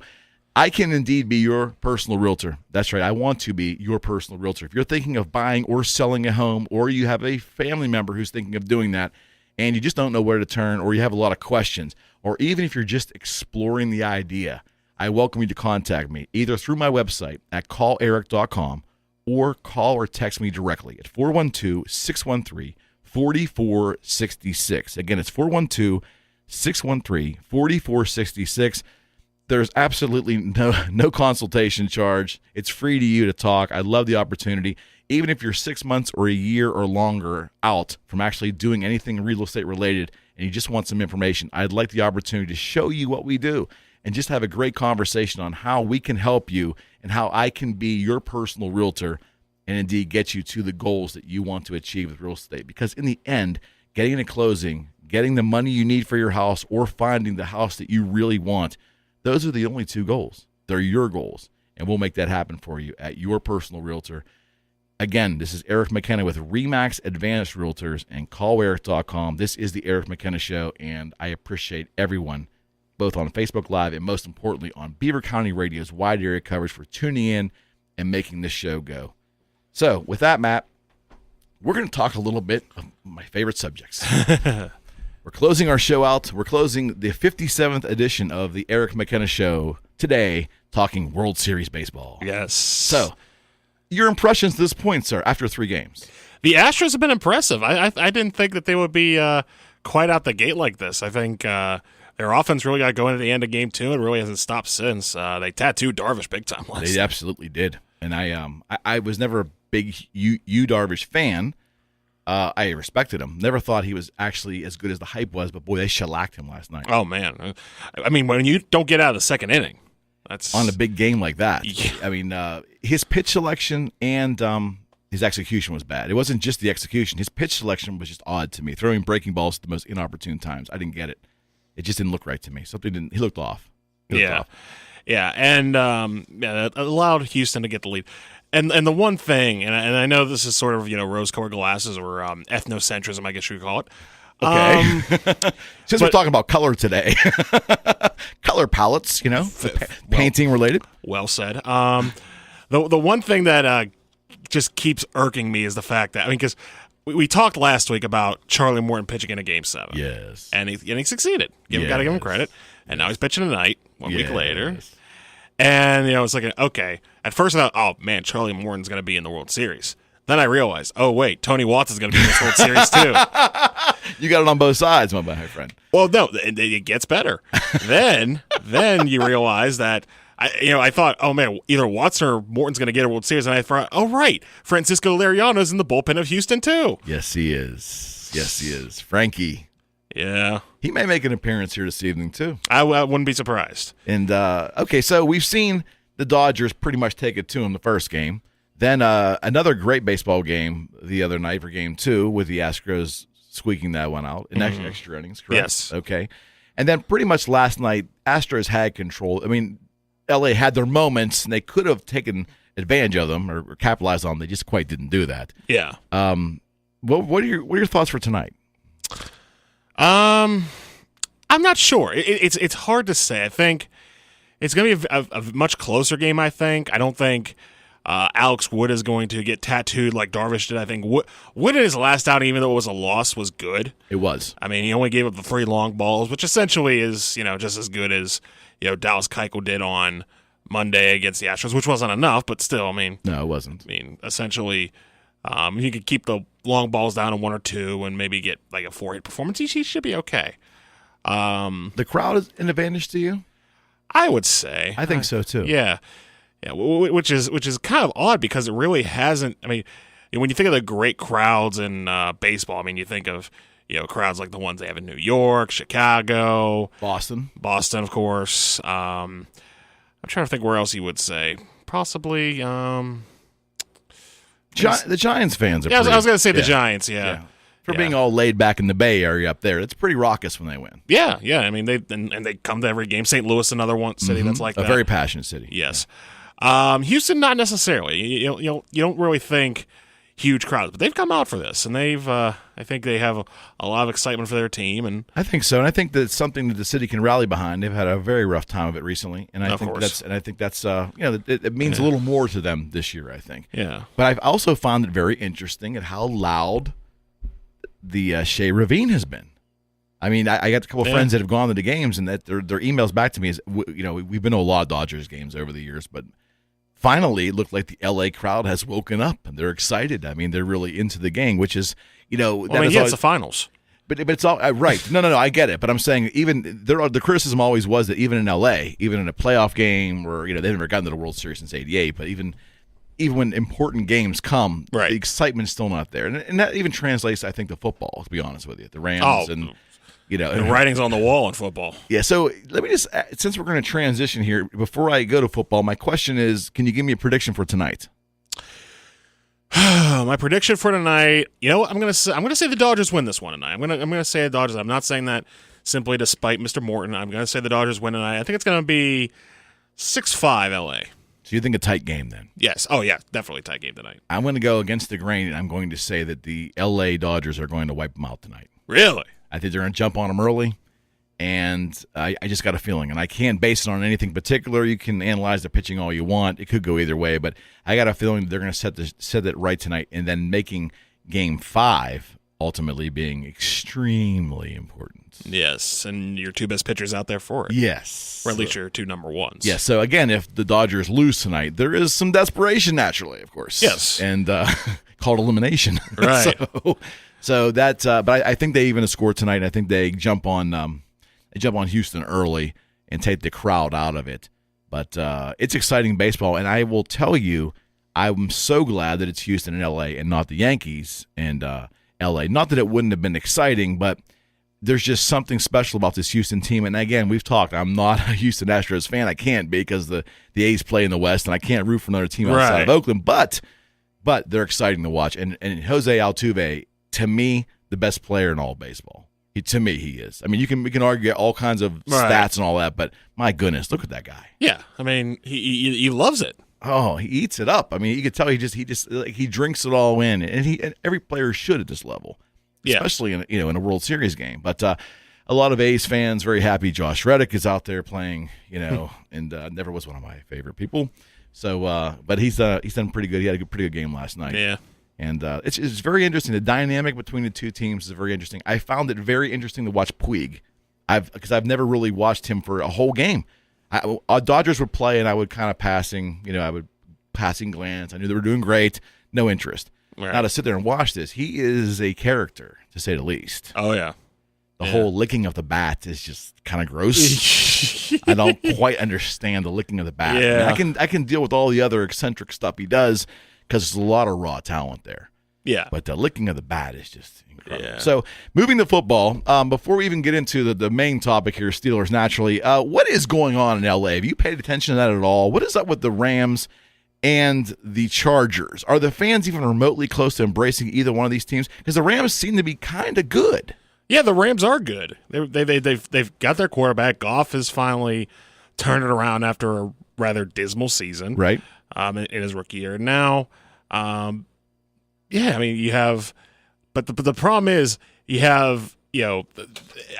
I can indeed be your personal realtor. That's right. I want to be your personal realtor. If you're thinking of buying or selling a home, or you have a family member who's thinking of doing that, and you just don't know where to turn, or you have a lot of questions, or even if you're just exploring the idea, I welcome you to contact me either through my website at calleric.com or call or text me directly at 412-613-4466. Again, it's 412-613-4466. There's absolutely no consultation charge. It's free to you to talk. I love the opportunity. Even if you're 6 months or a year or longer out from actually doing anything real estate related and you just want some information, I'd like the opportunity to show you what we do and just have a great conversation on how we can help you and how I can be your personal realtor and indeed get you to the goals that you want to achieve with real estate. Because in the end, getting a closing, getting the money you need for your house, or finding the house that you really want, those are the only two goals. They're your goals, and we'll make that happen for you at your personal realtor. Again, this is Eric McKenna with RE/MAX Advanced Realtors and calleric.com. This is the Eric McKenna Show, and I appreciate everyone, both on Facebook Live and most importantly on Beaver County Radio's wide area coverage, for tuning in and making this show go. So with that, Matt, we're going to talk a little bit of my favorite subjects. We're closing our show out. We're closing the 57th edition of the Eric McKenna Show today, talking World Series baseball. Yes. So, your impressions at this point, sir, after 3 games? The Astros have been impressive. I didn't think that they would be quite out the gate like this. I think their offense really got going at the end of Game 2 and really hasn't stopped since. They tattooed Darvish big time last night. They absolutely did. And I was never a big Yu Darvish fan. I respected him. Never thought he was actually as good as the hype was, but boy, they shellacked him last night. Oh, man. I mean, when you don't get out of the second inning, that's on a big game like that. Yeah. I mean, his pitch selection and his execution was bad. It wasn't just the execution. His pitch selection was just odd to me. Throwing breaking balls at the most inopportune times. I didn't get it. It just didn't look right to me. He looked off. Yeah, and that allowed Houston to get the lead. And the one thing, and I know this is sort of, rose-colored glasses or ethnocentrism, I guess you could call it. Okay. Since we're talking about color today, color palettes, painting related. Well said. The one thing that just keeps irking me is the fact that, because we talked last week about Charlie Morton pitching in a Game 7. Yes. And he succeeded. Got to give him credit. And now he's pitching tonight, 1 week later. And, it's like, okay. At first I thought, oh, man, Charlie Morton's going to be in the World Series. Then I realized, oh, wait, Tony Watts is going to be in this World Series too. You got it on both sides, my friend. Well, no, it gets better. then you realize that, I thought, oh, man, either Watts or Morton's going to get a World Series. And I thought, oh, right, Francisco Liriano's in the bullpen of Houston too. Yes, he is. Frankie. Yeah. He may make an appearance here this evening, too. I wouldn't be surprised. And, okay, so we've seen the Dodgers pretty much take it to him the first game. Then another great baseball game the other night for Game 2 with the Astros squeaking that one out in extra innings, correct? Yes. Okay. And then pretty much last night, Astros had control. I mean, L.A. had their moments, and they could have taken advantage of them or capitalize on them. They just quite didn't do that. Yeah. What are your thoughts for tonight? I'm not sure. It's hard to say. I think it's going to be a much closer game, I think. I don't think Alex Wood is going to get tattooed like Darvish did. I think Wood in his last outing, even though it was a loss, was good. It was. I mean, he only gave up the 3 long balls, which essentially is, just as good as, Dallas Keuchel did on Monday against the Astros, which wasn't enough, but still, I mean. No, it wasn't. I mean, essentially, if you could keep the long balls down to 1 or 2 and maybe get like a 4-hit performance, he should be okay. The crowd is an advantage to you? I would say. I think so too. Yeah. Yeah, which is kind of odd because it really hasn't. I mean, when you think of the great crowds in baseball, I mean, you think of crowds like the ones they have in New York, Chicago, Boston, of course. I'm trying to think where else you would say. Possibly. The Giants fans are. Yeah, I was going to say the Giants. Yeah. For being all laid back in the Bay Area up there, it's pretty raucous when they win. Yeah. I mean, they come to every game. St. Louis, another one city that's like that. A very passionate city. Yes. Houston, not necessarily. You don't really think huge crowds, but they've come out for this, and they've. I think they have a lot of excitement for their team, and I think so. And I think that's something that the city can rally behind. They've had a very rough time of it recently, and I think that's it means a little more to them this year. I think. Yeah. But I've also found it very interesting at how loud the Shea Ravine has been. I mean, I got a couple of friends that have gone to the games, and that their emails back to me is, we've been to a lot of Dodgers games over the years, but finally it looked like the LA crowd has woken up and they're excited. I mean, they're really into the game, which is, it's the finals. But it's all right. No, I get it. But I'm saying even the criticism always was that even in LA, even in a playoff game where they've never gotten to the World Series since '88, but even when important games come, the excitement's still not there. And that even translates, I think, to football, to be honest with you. The Rams and the writing's on the wall in football. Yeah, so let me just, since we're going to transition here, before I go to football, my question is, can you give me a prediction for tonight? My prediction for tonight, I'm going to say the Dodgers win this one tonight. I'm going to say the Dodgers. I'm not saying that simply to spite Mr. Morton. I'm going to say the Dodgers win tonight. I think it's going to be 6-5 LA. So you think a tight game then? Yes. Oh, yeah. Definitely tight game tonight. I'm going to go against the grain, and I'm going to say that the L.A. Dodgers are going to wipe them out tonight. Really? I think they're going to jump on them early, and I just got a feeling. And I can't base it on anything particular. You can analyze the pitching all you want. It could go either way, but I got a feeling that they're going to set it right tonight, and then making Game 5 ultimately being extremely important. Yes, and your 2 best pitchers out there for it. Yes. Or at least your 2 number ones. Yeah, so again, if the Dodgers lose tonight, there is some desperation naturally, of course. Yes. And called elimination. Right. so that, but I think they even score tonight. I think they jump on Houston early and take the crowd out of it. But it's exciting baseball, and I will tell you, I'm so glad that it's Houston and L.A. and not the Yankees and L.A. Not that it wouldn't have been exciting, but there's just something special about this Houston team. And again, we've talked, I'm not a Houston Astros fan. I can't be because the A's play in the West, and I can't root for another team outside of Oakland. But they're exciting to watch. And Jose Altuve, to me, the best player in all of baseball. To me, he is. I mean, we can argue all kinds of stats and all that, but my goodness, look at that guy. Yeah, I mean, he loves it. Oh, he eats it up. I mean, you could tell he drinks it all in, and every player should at this level. Yeah. Especially in a World Series game. But a lot of A's fans very happy Josh Reddick is out there playing, and never was one of my favorite people. So, but he's done pretty good. He had a pretty good game last night. Yeah. And it's very interesting. The dynamic between the two teams is very interesting. I found it very interesting to watch Puig, because I've never really watched him for a whole game. Dodgers would play, and I would kind of passing glance. I knew they were doing great. No interest. Right. Now to sit there and watch this, he is a character, to say the least. Oh, yeah. The whole licking of the bat is just kind of gross. I don't quite understand the licking of the bat. Yeah. I mean, I can deal with all the other eccentric stuff he does because there's a lot of raw talent there. Yeah. But the licking of the bat is just incredible. Yeah. So moving to football, before we even get into the main topic here, Steelers naturally, what is going on in L.A.? Have you paid attention to that at all? What is up with the Rams and the Chargers? Are the fans even remotely close to embracing either one of these teams? Because the Rams seem to be kind of good. Yeah, the Rams are good. They've got their quarterback. Goff has finally turned it around after a rather dismal season. Right. in his rookie year. Now, you have, but the problem is you have,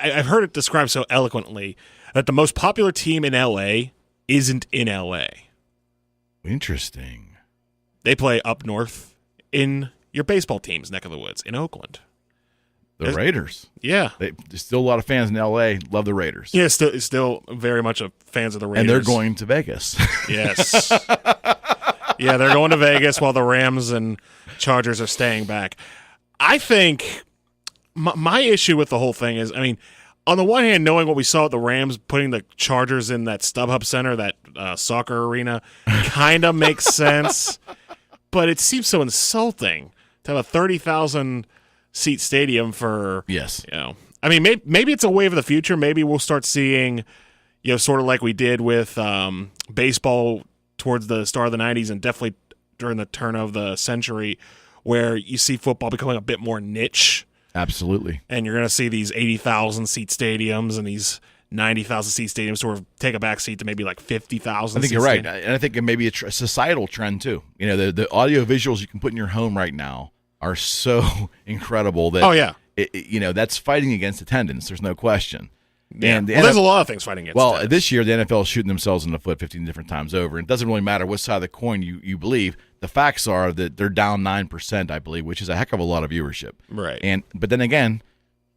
I've heard it described so eloquently that the most popular team in LA isn't in LA. Interesting. They play up north in your baseball team's neck of the woods in Oakland. The Raiders. Yeah. There's still a lot of fans in L.A. love the Raiders. Yeah, still very much fans of the Raiders. And they're going to Vegas. Yes. Yeah, they're going to Vegas while the Rams and Chargers are staying back. I think my issue with the whole thing is, on the one hand, knowing what we saw at the Rams, putting the Chargers in that StubHub Center, that soccer arena, kind of makes sense. But it seems so insulting to have a 30,000-seat stadium for, maybe it's a wave of the future. Maybe we'll start seeing, sort of like we did with baseball towards the start of the 90s and definitely during the turn of the century, where you see football becoming a bit more niche. Absolutely. And you're going to see these 80,000-seat stadiums and these 90,000-seat stadiums sort of take a back seat to maybe like 50,000. I think you're right. And I think it may be a societal trend, too. The audio visuals you can put in your home right now are so incredible that that's fighting against attendance. There's no question. Yeah. And there's a lot of things fighting against attendance. This year the NFL is shooting themselves in the foot 15 different times over. It doesn't really matter what side of the coin you believe. The facts are that they're down 9%, I believe, which is a heck of a lot of viewership. Right. But then again,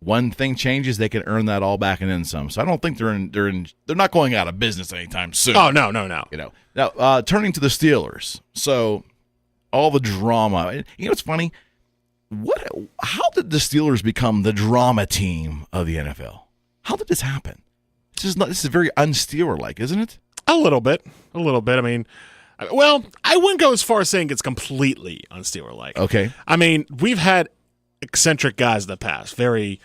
one thing changes, they can earn that all back and then some. So I don't think they're not going out of business anytime soon. Oh, no. Now, turning to the Steelers. So all the drama. It's funny. How did the Steelers become the drama team of the NFL? How did this happen? This is very un-Steeler-like, isn't it? A little bit. I wouldn't go as far as saying it's completely un-Steeler-like. Okay. We've had eccentric guys in the past, very,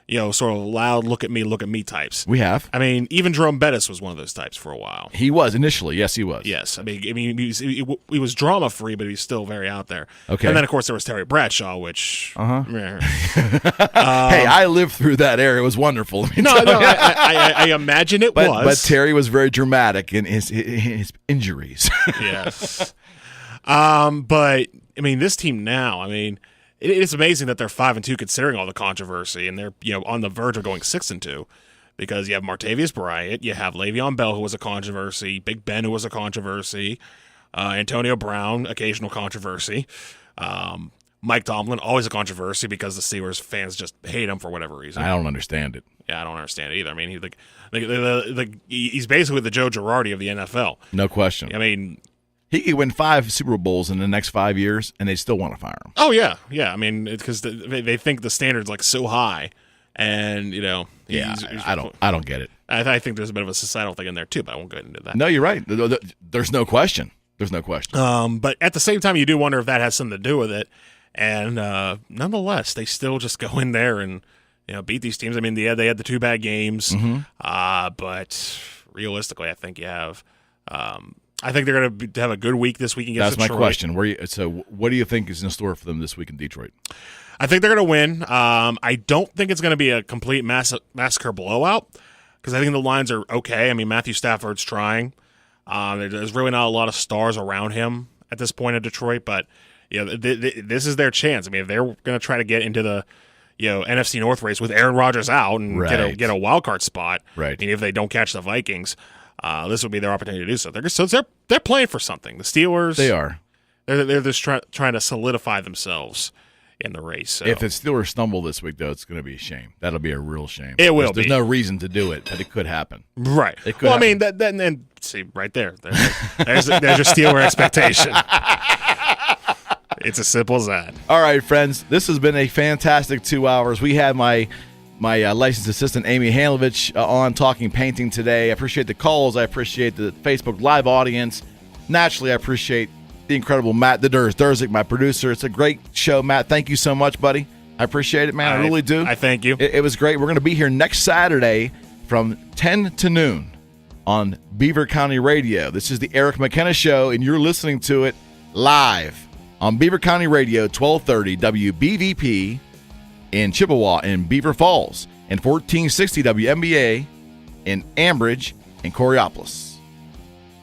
sort of loud, look at me types. We have. Even Jerome Bettis was one of those types for a while. He was initially. Yes, he was. Yes. He was drama-free, but he was still very out there. Okay. And then, of course, there was Terry Bradshaw, which... Hey, I lived through that era. It was wonderful. I imagine it was. But Terry was very dramatic in his injuries. Yes. But, this team now, it's amazing that they're 5-2 considering all the controversy, and they're on the verge of going 6-2 because you have Martavius Bryant, you have Le'Veon Bell, who was a controversy, Big Ben, who was a controversy, Antonio Brown, occasional controversy, Mike Tomlin, always a controversy because the Steelers fans just hate him for whatever reason. I don't understand it. Yeah, I don't understand it either. He's basically the Joe Girardi of the NFL. No question. He could win 5 Super Bowls in the next 5 years, and they still want to fire him. Oh, yeah. Because they think the standard's so high, and I don't get it. I think there's a bit of a societal thing in there too, but I won't go into that. No, you're right. There's no question. But at the same time, you do wonder if that has something to do with it, and nonetheless, they still just go in there and beat these teams. They had the 2 bad games, but realistically, I think you have. I think they're going to have a good week this week against Detroit. That's my question. So what do you think is in store for them this week in Detroit? I think they're going to win. I don't think it's going to be a complete massacre blowout because I think the lines are okay. Matthew Stafford's trying. There's really not a lot of stars around him at this point in Detroit, but this is their chance. If they're going to try to get into the NFC North race with Aaron Rodgers out and get a wild card spot, right? If they don't catch the Vikings. This would be their opportunity to do so. They're playing for something. The Steelers, they are. They're just trying to solidify themselves in the race. So. If the Steelers stumble this week, though, it's going to be a shame. That'll be a real shame. It will. There's no reason to do it, but it could happen. Right. It could. Happen. Then see right there. There's your Steeler expectation. It's as simple as that. All right, friends. This has been a fantastic 2 hours. We had my licensed assistant, Amy Handlovich, on talking painting today. I appreciate the calls. I appreciate the Facebook Live audience. Naturally, I appreciate the incredible Matt the Durzik, my producer. It's a great show, Matt. Thank you so much, buddy. I appreciate it, man. I really do. I thank you. It was great. We're going to be here next Saturday from 10 to noon on Beaver County Radio. This is the Eric McKenna Show, and you're listening to it live on Beaver County Radio, 1230 WBVP, in Chippewa and Beaver Falls, and 1460 WMBA in Ambridge and Coriopolis.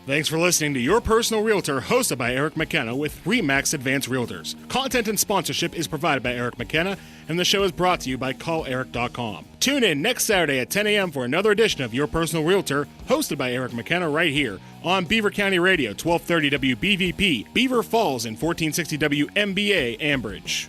Thanks for listening to Your Personal Realtor, hosted by Eric McKenna with RE/MAX Advanced Realtors. Content and sponsorship is provided by Eric McKenna, and the show is brought to you by CallEric.com. Tune in next Saturday at 10 a.m. for another edition of Your Personal Realtor, hosted by Eric McKenna right here on Beaver County Radio, 1230 WBVP, Beaver Falls, and 1460 WMBA, Ambridge.